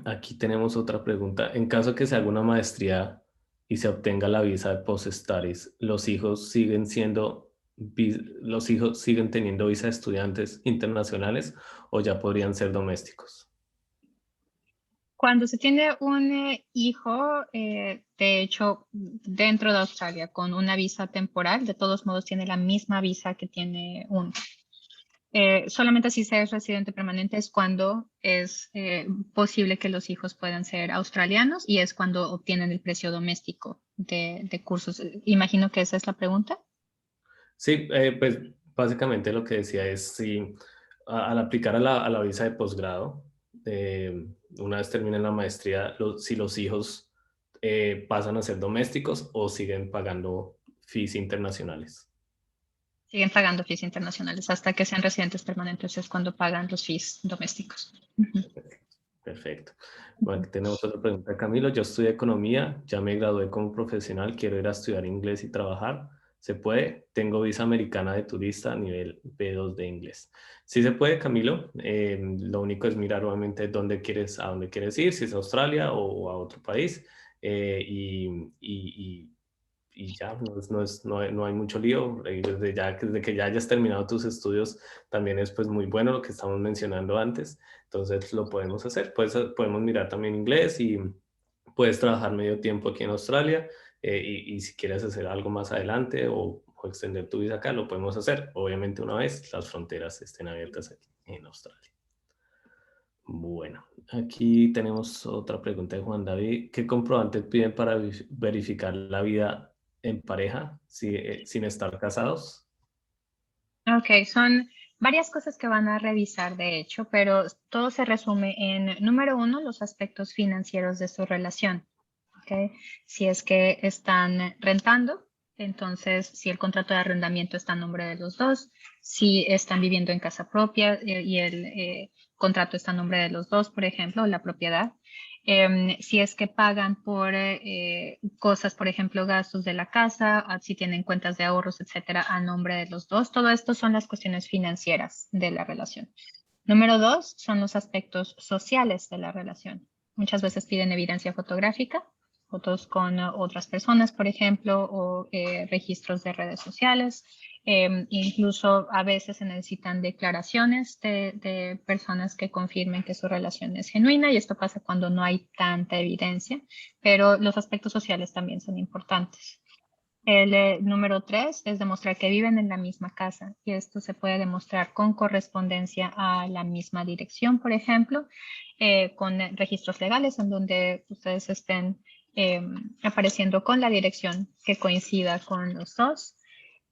aquí tenemos otra pregunta. En caso que sea alguna maestría y se obtenga la visa de post-studies, los hijos siguen teniendo visa de estudiantes internacionales o ya podrían ser domésticos? Cuando se tiene un hijo, de hecho, dentro de Australia, con una visa temporal, de todos modos tiene la misma visa que tiene uno. Solamente si se es residente permanente es cuando es posible que los hijos puedan ser australianos y es cuando obtienen el precio doméstico de cursos. Imagino que esa es la pregunta. Sí, pues básicamente lo que decía es si al aplicar a la visa de posgrado, una vez terminen la maestría, si los hijos pasan a ser domésticos o siguen pagando fees internacionales. Siguen pagando fees internacionales hasta que sean residentes permanentes, es cuando pagan los fees domésticos. Ujú. Perfecto. Bueno, aquí tenemos otra pregunta. Camilo, yo estudié economía, ya me gradué como profesional, quiero ir a estudiar inglés y trabajar. ¿Se puede? Tengo visa americana de turista a nivel B2 de inglés. Sí se puede, Camilo. Lo único es mirar obviamente a dónde quieres ir, si es a Australia o a otro país. Y ya, no hay mucho lío. Desde que ya hayas terminado tus estudios, también es pues muy bueno lo que estamos mencionando antes. Entonces lo podemos hacer. Podemos mirar también inglés y puedes trabajar medio tiempo aquí en Australia. Y si quieres hacer algo más adelante o extender tu vida acá, lo podemos hacer. Obviamente una vez las fronteras estén abiertas aquí en Australia. Bueno, aquí tenemos otra pregunta de Juan David. ¿Qué comprobantes piden para verificar la vida en pareja sin estar casados? Ok, son varias cosas que van a revisar, de hecho, pero todo se resume en, número uno, los aspectos financieros de su relación. ¿Ok? Si es que están rentando, entonces si el contrato de arrendamiento está a nombre de los dos, si están viviendo en casa propia y el contrato está a nombre de los dos, por ejemplo, la propiedad. Si es que pagan por cosas, por ejemplo, gastos de la casa, si tienen cuentas de ahorros, etcétera, a nombre de los dos. Todo esto son las cuestiones financieras de la relación. Número dos son los aspectos sociales de la relación. Muchas veces piden evidencia fotográfica, fotos con otras personas, por ejemplo, o registros de redes sociales. Incluso a veces se necesitan declaraciones de personas que confirmen que su relación es genuina y esto pasa cuando no hay tanta evidencia, pero los aspectos sociales también son importantes. El número tres es demostrar que viven en la misma casa y esto se puede demostrar con correspondencia a la misma dirección, por ejemplo, con registros legales en donde ustedes estén eh, apareciendo con la dirección que coincida con los dos.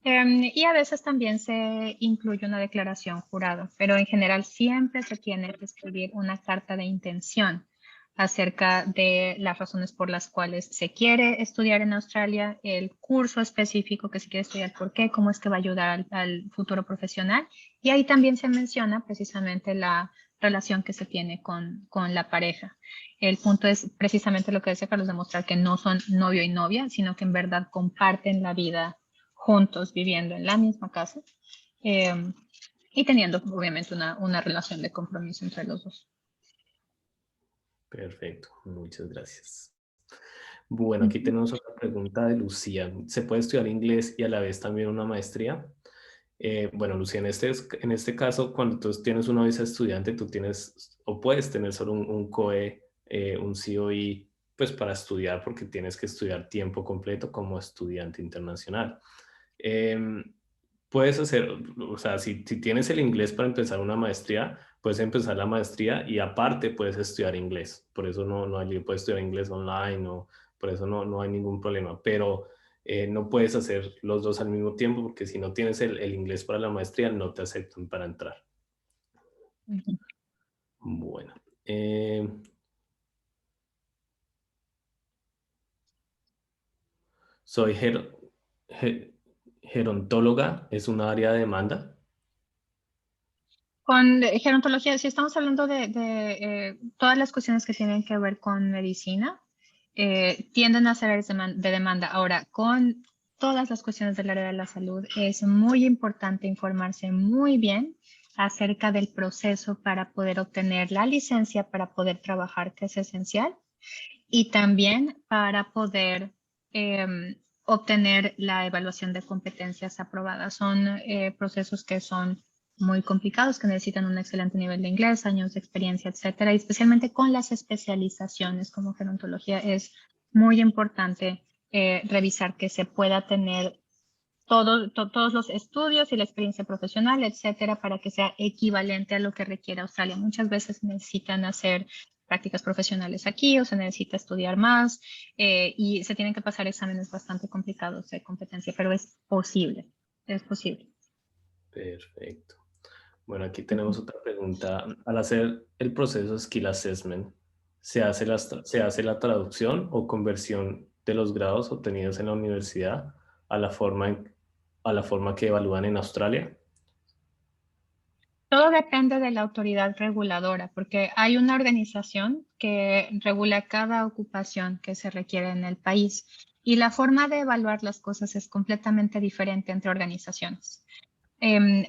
Y a veces también se incluye una declaración jurada, pero en general siempre se tiene que escribir una carta de intención acerca de las razones por las cuales se quiere estudiar en Australia, el curso específico que se quiere estudiar, por qué, cómo es que va a ayudar al futuro profesional. Y ahí también se menciona precisamente la relación que se tiene con la pareja. El punto es precisamente lo que decía Carlos, demostrar que no son novio y novia, sino que en verdad comparten la vida juntos, viviendo en la misma casa eh, y teniendo obviamente una relación de compromiso entre los dos. Perfecto, muchas gracias. Bueno, aquí Ujú. tenemos otra pregunta de Lucía. ¿Se puede estudiar inglés y a la vez también una maestría? Bueno, Lucía, en este caso, cuando tú tienes una visa de estudiante, tú tienes o puedes tener solo un COE, un COE, pues para estudiar, porque tienes que estudiar tiempo completo como estudiante internacional. Em, Puedes hacer, o sea, si tienes el inglés para empezar una maestría, puedes empezar la maestría y aparte puedes estudiar inglés. Por eso puedes estudiar inglés online, o por eso no hay ningún problema. Pero no puedes hacer los dos al mismo tiempo porque si no tienes el inglés para la maestría, no te aceptan para entrar. Ujú. Bueno, eh, soy ge- gerontóloga, es una área de demanda. Con gerontología, si estamos hablando de todas las cuestiones que tienen que ver con medicina, tienden a ser áreas de demanda. Ahora, con todas las cuestiones del área de la salud, es muy importante informarse muy bien acerca del proceso para poder obtener la licencia para poder trabajar, que es esencial, y también para poder obtener la evaluación de competencias aprobadas. Son procesos que son muy complicados, que necesitan un excelente nivel de inglés, años de experiencia, etcétera, y especialmente con las especializaciones como gerontología es muy importante revisar que se pueda tener todos los estudios y la experiencia profesional, etcétera, para que sea equivalente a lo que requiere Australia. Muchas veces necesitan hacer prácticas profesionales aquí o se necesita estudiar más y se tienen que pasar exámenes bastante complicados de competencia, pero es posible, es posible. Perfecto. Bueno, aquí Ujú. tenemos otra pregunta. Al hacer el proceso Skill Assessment, se hace la traducción o conversión de los grados obtenidos en la universidad a la a la forma que evalúan en Australia. Todo depende de la autoridad reguladora, porque hay una organización que regula cada ocupación que se requiere en el país y la forma de evaluar las cosas es completamente diferente entre organizaciones. Em,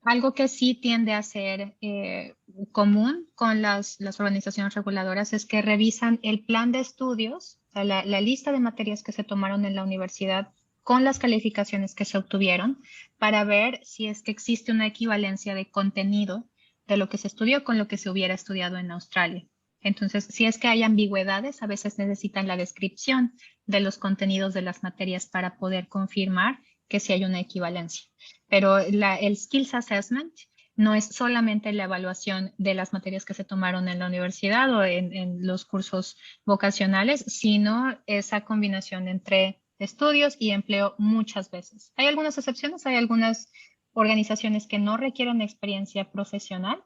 Algo que sí tiende a ser común con las organizaciones reguladoras es que revisan el plan de estudios, o sea, la lista de materias que se tomaron en la universidad con las calificaciones que se obtuvieron para ver si es que existe una equivalencia de contenido de lo que se estudió con lo que se hubiera estudiado en Australia. Entonces, si es que hay ambigüedades, a veces necesitan la descripción de los contenidos de las materias para poder confirmar que sí hay una equivalencia. Pero el Skills Assessment no es solamente la evaluación de las materias que se tomaron en la universidad o en los cursos vocacionales, sino esa combinación entre estudios y empleo muchas veces. Hay algunas excepciones, hay algunas organizaciones que no requieren experiencia profesional,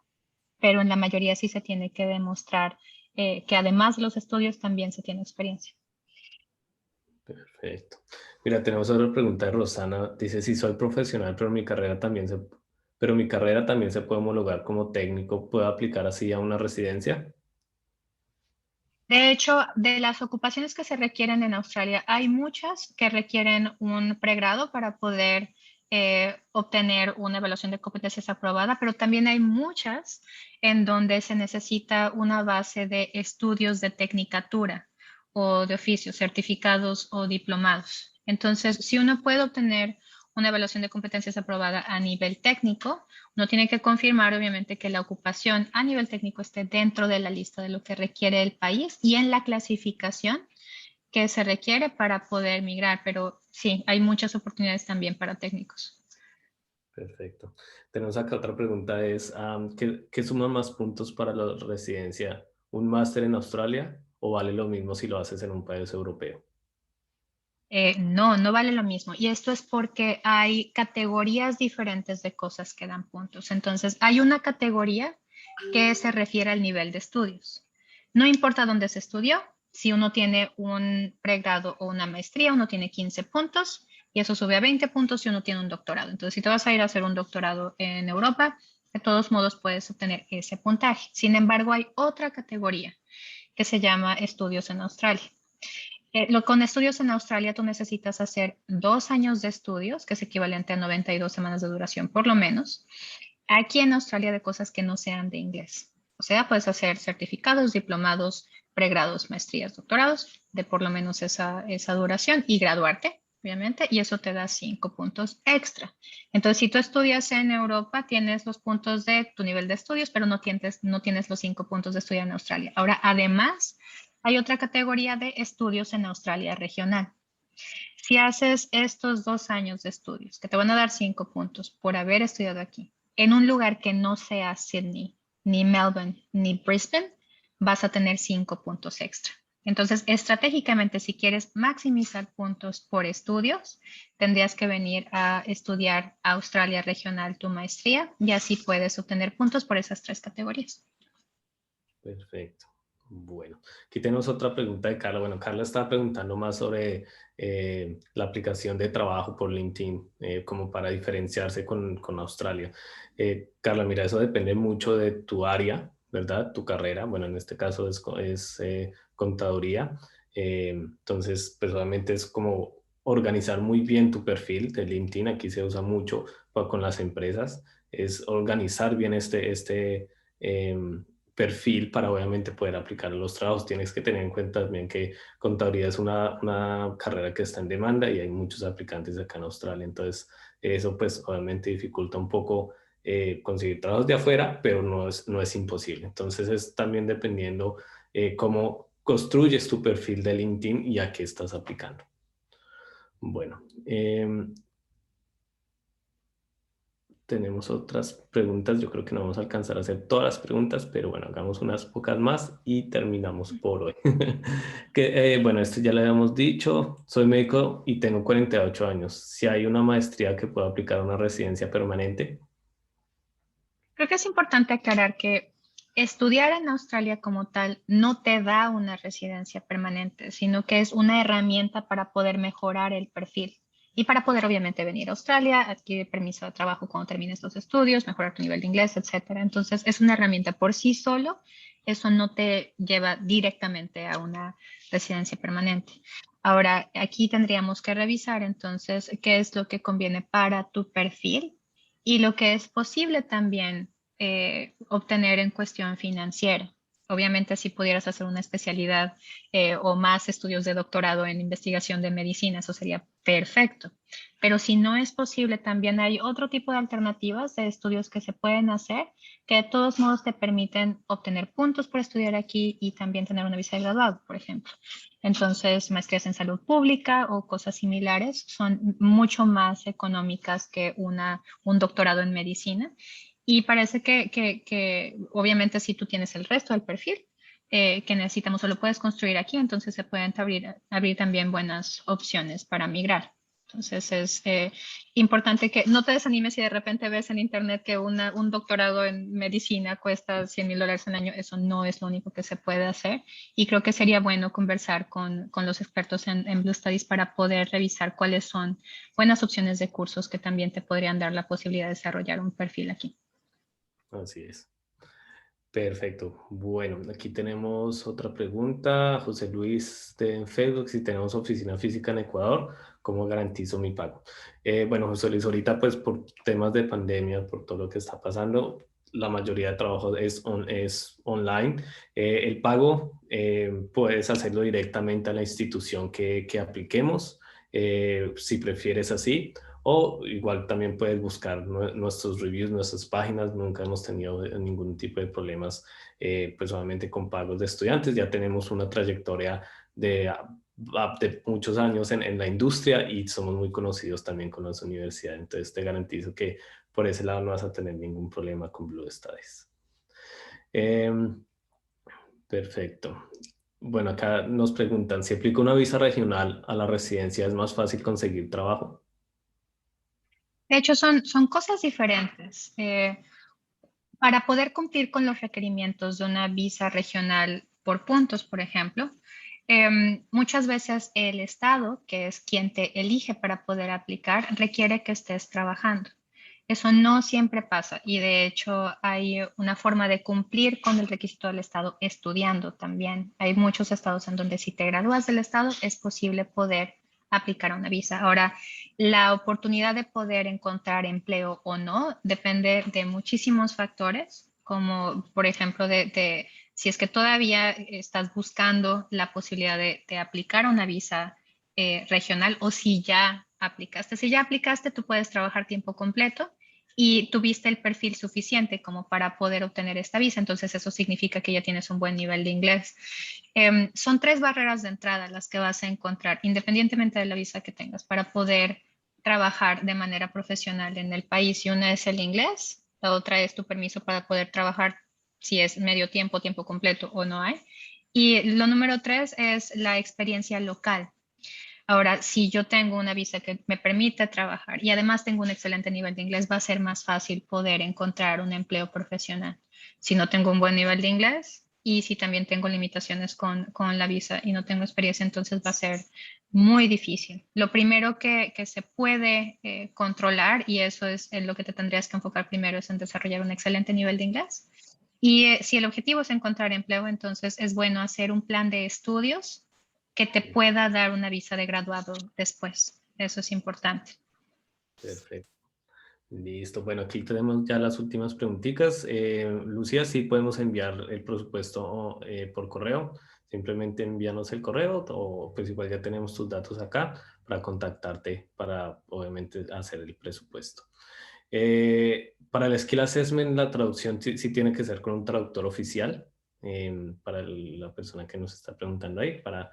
pero en la mayoría sí se tiene que demostrar que además de los estudios también se tiene experiencia. Perfecto. Mira, tenemos otra pregunta de Rosana. Dice, si soy profesional, pero mi carrera también se puede homologar como técnico, ¿puedo aplicar así a una residencia? De hecho, de las ocupaciones que se requieren en Australia, hay muchas que requieren un pregrado para poder obtener una evaluación de competencias aprobada, pero también hay muchas en donde se necesita una base de estudios de tecnicatura o de oficios, certificados o diplomados. Entonces, si uno puede obtener una evaluación de competencias aprobada a nivel técnico, no tiene que confirmar, obviamente, que la ocupación a nivel técnico esté dentro de la lista de lo que requiere el país y en la clasificación que se requiere para poder migrar. Pero sí, hay muchas oportunidades también para técnicos. Perfecto. Tenemos acá otra pregunta, es, ¿qué suma más puntos para la residencia? ¿Un máster en Australia o vale lo mismo si lo haces en un país europeo? No, no vale lo mismo. Y esto es porque hay categorías diferentes de cosas que dan puntos. Entonces, hay una categoría que se refiere al nivel de estudios. No importa dónde se estudió, si uno tiene un pregrado o una maestría, uno tiene 15 puntos y eso sube a 20 puntos si uno tiene un doctorado. Entonces, si te vas a ir a hacer un doctorado en Europa, de todos modos puedes obtener ese puntaje. Sin embargo, hay otra categoría que se llama estudios en Australia. Con estudios en Australia tú necesitas hacer 2 años de estudios, que es equivalente a 92 semanas de duración por lo menos, aquí en Australia de cosas que no sean de inglés. O sea, puedes hacer certificados, diplomados, pregrados, maestrías, doctorados, de por lo menos esa duración y graduarte, obviamente, y eso te da 5 puntos extra. Entonces, si tú estudias en Europa, tienes los puntos de tu nivel de estudios, pero no tienes los 5 puntos de estudiar en Australia. Ahora, además, hay otra categoría de estudios en Australia regional. Si haces estos 2 años de estudios, que te van a dar 5 puntos por haber estudiado aquí, en un lugar que no sea Sydney, ni Melbourne, ni Brisbane, vas a tener 5 puntos extra. Entonces, estratégicamente, si quieres maximizar puntos por estudios, tendrías que venir a estudiar a Australia regional tu maestría y así puedes obtener puntos por esas 3 categorías. Perfecto. Bueno, aquí tenemos otra pregunta de Carla. Bueno, Carla estaba preguntando más sobre la aplicación de trabajo por LinkedIn, como para diferenciarse con Australia. Carla, mira, eso depende mucho de tu área, ¿verdad? Tu carrera. Bueno, en este caso es contaduría. Entonces, pues obviamente es como organizar muy bien tu perfil de LinkedIn. Aquí se usa mucho con las empresas. Es organizar bien em, perfil para obviamente poder aplicar a los trabajos. Tienes que tener en cuenta también que contabilidad es una carrera que está en demanda y hay muchos aplicantes acá en Australia. Entonces, eso pues obviamente dificulta un poco conseguir trabajos de afuera, pero no es imposible. Entonces, es también dependiendo cómo construyes tu perfil de LinkedIn y a qué estás aplicando. Bueno, tenemos otras preguntas. Yo creo que no vamos a alcanzar a hacer todas las preguntas, pero bueno, hagamos unas pocas más y terminamos por hoy. Bueno, esto ya lo habíamos dicho. Soy médico y tengo 48 años. Si hay una maestría que pueda aplicar a una residencia permanente. Creo que es importante aclarar que Estudiar en Australia como tal no te da una residencia permanente, sino que es una herramienta para poder mejorar el perfil y para poder obviamente venir a Australia, adquirir permiso de trabajo cuando termines los estudios, mejorar tu nivel de inglés, etcétera. Entonces, es una herramienta por sí solo, eso no te lleva directamente a una residencia permanente. Ahora, aquí tendríamos que revisar entonces qué es lo que conviene para tu perfil y lo que es posible también obtener en cuestión financiera. Obviamente, si pudieras hacer una especialidad o más estudios de doctorado en investigación de medicina, eso sería perfecto. Pero si no es posible, también hay otro tipo de alternativas de estudios que se pueden hacer que de todos modos te permiten obtener puntos por estudiar aquí y también tener una visa de graduado, por ejemplo. Entonces, maestrías en salud pública o cosas similares son mucho más económicas que un doctorado en medicina. Y parece que obviamente si tú tienes el resto del perfil que necesitamos o lo puedes construir aquí, entonces se pueden abrir también buenas opciones para migrar. Entonces es importante que no te desanimes si de repente ves en internet que un doctorado en medicina cuesta $100,000 al año. Eso no es lo único que se puede hacer. Y creo que sería bueno conversar con los expertos en Blue Studies para poder revisar cuáles son buenas opciones de cursos que también te podrían dar la posibilidad de desarrollar un perfil aquí. Así es. Perfecto. Bueno, aquí tenemos otra pregunta. José Luis de Facebook, si tenemos oficina física en Ecuador, ¿cómo garantizo mi pago? Bueno, José Luis, ahorita pues por temas de pandemia, por todo lo que está pasando, la mayoría de trabajo es online. El pago puedes hacerlo directamente a la institución que apliquemos, si prefieres así. O igual también puedes buscar nuestros reviews, nuestras páginas. Nunca hemos tenido ningún tipo de problemas, pues solamente con pagos de estudiantes. Ya tenemos una trayectoria de muchos años en la industria y somos muy conocidos también con las universidades. Entonces te garantizo que por ese lado no vas a tener ningún problema con Blue Studies. Em, Perfecto. Bueno, acá nos preguntan, si aplico una visa regional a la residencia, ¿es más fácil conseguir trabajo? De hecho, son cosas diferentes. Para poder cumplir con los requerimientos de una visa regional por puntos, por ejemplo, muchas veces el Estado, que es quien te elige para poder aplicar, requiere que estés trabajando. Eso no siempre pasa y de hecho hay una forma de cumplir con el requisito del Estado estudiando también. Hay muchos estados en donde si te gradúas del Estado es posible poder aplicar a una visa. Ahora, la oportunidad de poder encontrar empleo o no depende de muchísimos factores, como por ejemplo si es que todavía estás buscando la posibilidad de aplicar a una visa regional o si ya aplicaste. Si ya aplicaste, tú puedes trabajar tiempo completo y tuviste el perfil suficiente como para poder obtener esta visa. Entonces eso significa que ya tienes un buen nivel de inglés. Son tres barreras de entrada las que vas a encontrar, independientemente de la visa que tengas, para poder trabajar de manera profesional en el país. Y una es el inglés, la otra es tu permiso para poder trabajar si es medio tiempo, tiempo completo o no hay. Y lo número tres es la experiencia local. Ahora, si yo tengo una visa que me permite trabajar y además tengo un excelente nivel de inglés, va a ser más fácil poder encontrar un empleo profesional. Si no tengo un buen nivel de inglés y si también tengo limitaciones con la visa y no tengo experiencia, entonces va a ser muy difícil. Lo primero que se puede controlar, y eso es en lo que te tendrías que enfocar primero, es en desarrollar un excelente nivel de inglés. Y si el objetivo es encontrar empleo, entonces es bueno hacer un plan de estudios que te pueda dar una visa de graduado después. Eso es importante. Perfecto. Listo. Bueno, aquí tenemos ya las últimas preguntitas. Lucía, sí podemos enviar el presupuesto por correo. Simplemente envíanos el correo o pues igual ya tenemos tus datos acá para contactarte para obviamente hacer el presupuesto. Para el Skill Assessment, la traducción sí tiene que ser con un traductor oficial para la persona que nos está preguntando ahí, para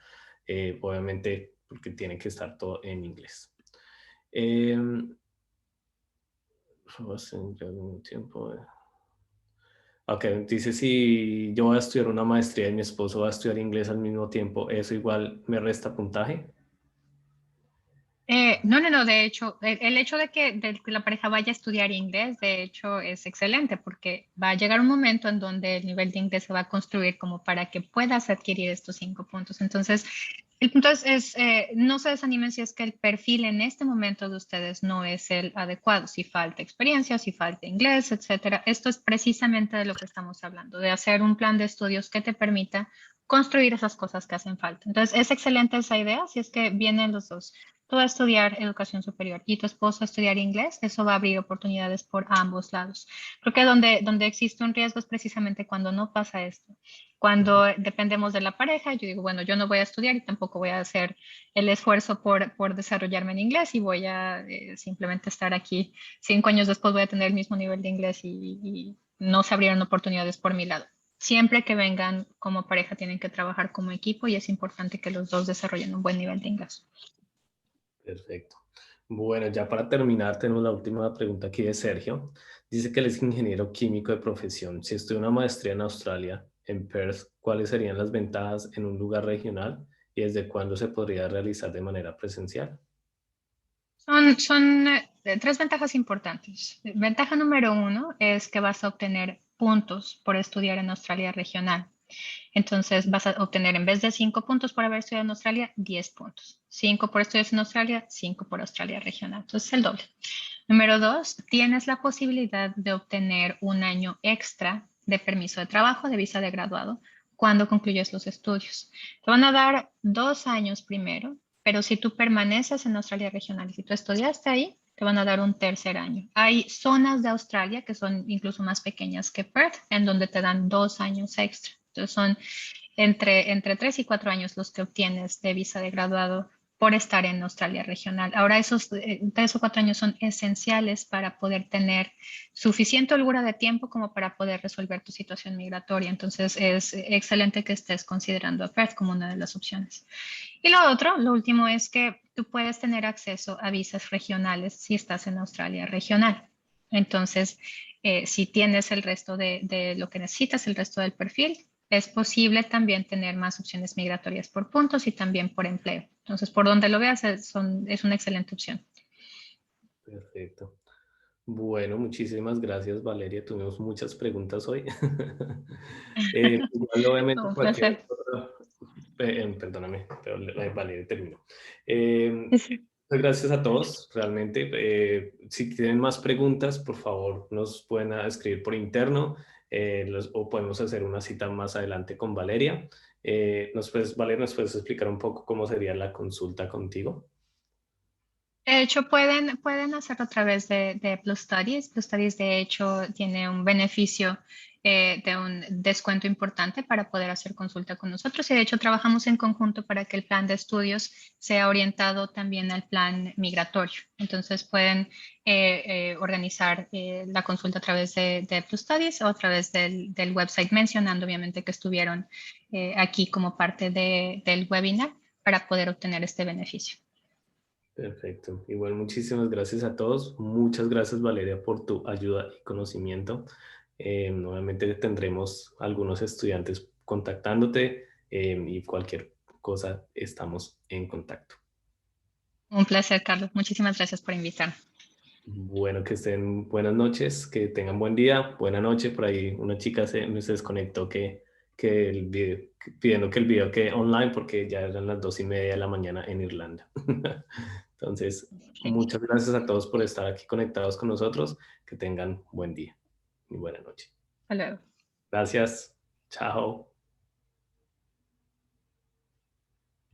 obviamente porque tiene que estar todo en inglés. Hace ya algún tiempo. Ok, dice si yo voy a estudiar una maestría y mi esposo va a estudiar inglés al mismo tiempo, ¿eso igual me resta puntaje? No, de hecho, el hecho de que la pareja vaya a estudiar inglés, de hecho, es excelente porque va a llegar un momento en donde el nivel de inglés se va a construir como para que puedas adquirir estos 5 puntos. Entonces, el punto no se desanimen si es que el perfil en este momento de ustedes no es el adecuado, si falta experiencia, si falta inglés, etcétera. Esto es precisamente de lo que estamos hablando, de hacer un plan de estudios que te permita construir esas cosas que hacen falta. Entonces, es excelente esa idea si es que vienen los dos, tú vas a estudiar educación superior y tu esposo a estudiar inglés, eso va a abrir oportunidades por ambos lados. Creo que donde existe un riesgo es precisamente cuando no pasa esto. Cuando dependemos de la pareja, yo digo, bueno, yo no voy a estudiar y tampoco voy a hacer el esfuerzo por desarrollarme en inglés y voy a simplemente estar aquí. 5 años después voy a tener el mismo nivel de inglés y no se abrieron oportunidades por mi lado. Siempre que vengan como pareja tienen que trabajar como equipo y es importante que los dos desarrollen un buen nivel de inglés. Perfecto. Bueno, ya para terminar, tenemos la última pregunta aquí de Sergio. Dice que él es ingeniero químico de profesión. Si estudia una maestría en Australia, en Perth, ¿cuáles serían las ventajas en un lugar regional y desde cuándo se podría realizar de manera presencial? Son tres ventajas importantes. Ventaja número uno es que vas a obtener puntos por estudiar en Australia regional. Entonces vas a obtener en vez de 5 puntos por haber estudiado en Australia, 10 puntos. 5 por estudiar en Australia, 5 por Australia regional. Entonces el doble. Número dos, tienes la posibilidad de obtener un año extra de permiso de trabajo, de visa de graduado, cuando concluyes los estudios. Te van a dar 2 años primero, pero si tú permaneces en Australia regional y si tú estudiaste ahí, te van a dar un tercer año. Hay zonas de Australia que son incluso más pequeñas que Perth, en donde te dan 2 años extra. Entonces son entre 3 y 4 años los que obtienes de visa de graduado por estar en Australia regional. Ahora esos 3 o 4 años son esenciales para poder tener suficiente holgura de tiempo como para poder resolver tu situación migratoria. Entonces es excelente que estés considerando a Perth como una de las opciones. Y lo último es que tú puedes tener acceso a visas regionales si estás en Australia regional. Entonces, si tienes el resto de lo que necesitas, el resto del perfil, es posible también tener más opciones migratorias por puntos y también por empleo. Entonces, por donde lo veas, es una excelente opción. Perfecto. Bueno, muchísimas gracias, Valeria. Tuvimos muchas preguntas hoy. Igual, obviamente, Un cualquier placer. otra, perdóname, pero Valeria terminó. Sí. Muchas gracias a todos, realmente. Si tienen más preguntas, por favor, nos pueden escribir por interno o podemos hacer una cita más adelante con Valeria. Valeria, ¿nos puedes explicar un poco cómo sería la consulta contigo? De hecho, pueden hacerlo a través de Plus Studies. Plus Studies, de hecho, tiene un beneficio de un descuento importante para poder hacer consulta con nosotros. Y de hecho, trabajamos en conjunto para que el plan de estudios sea orientado también al plan migratorio. Entonces, pueden organizar la consulta a través de Plus Studies o a través del website, mencionando obviamente que estuvieron aquí como parte del webinar para poder obtener este beneficio. Perfecto. Igual, muchísimas gracias a todos. Muchas gracias, Valeria, por tu ayuda y conocimiento. Nuevamente tendremos algunos estudiantes contactándote y cualquier cosa estamos en contacto. Un placer, Carlos. Muchísimas gracias por invitarme. Bueno, que estén buenas noches, que tengan buen día, buena noche. Por ahí una chica se desconectó que pidiendo que el video quede online porque ya eran las 2:30 de la mañana en Irlanda. Entonces, Perfecto. muchas gracias a todos por estar aquí conectados con nosotros. Que tengan buen día y buena noche. Hasta luego. Gracias. Chao.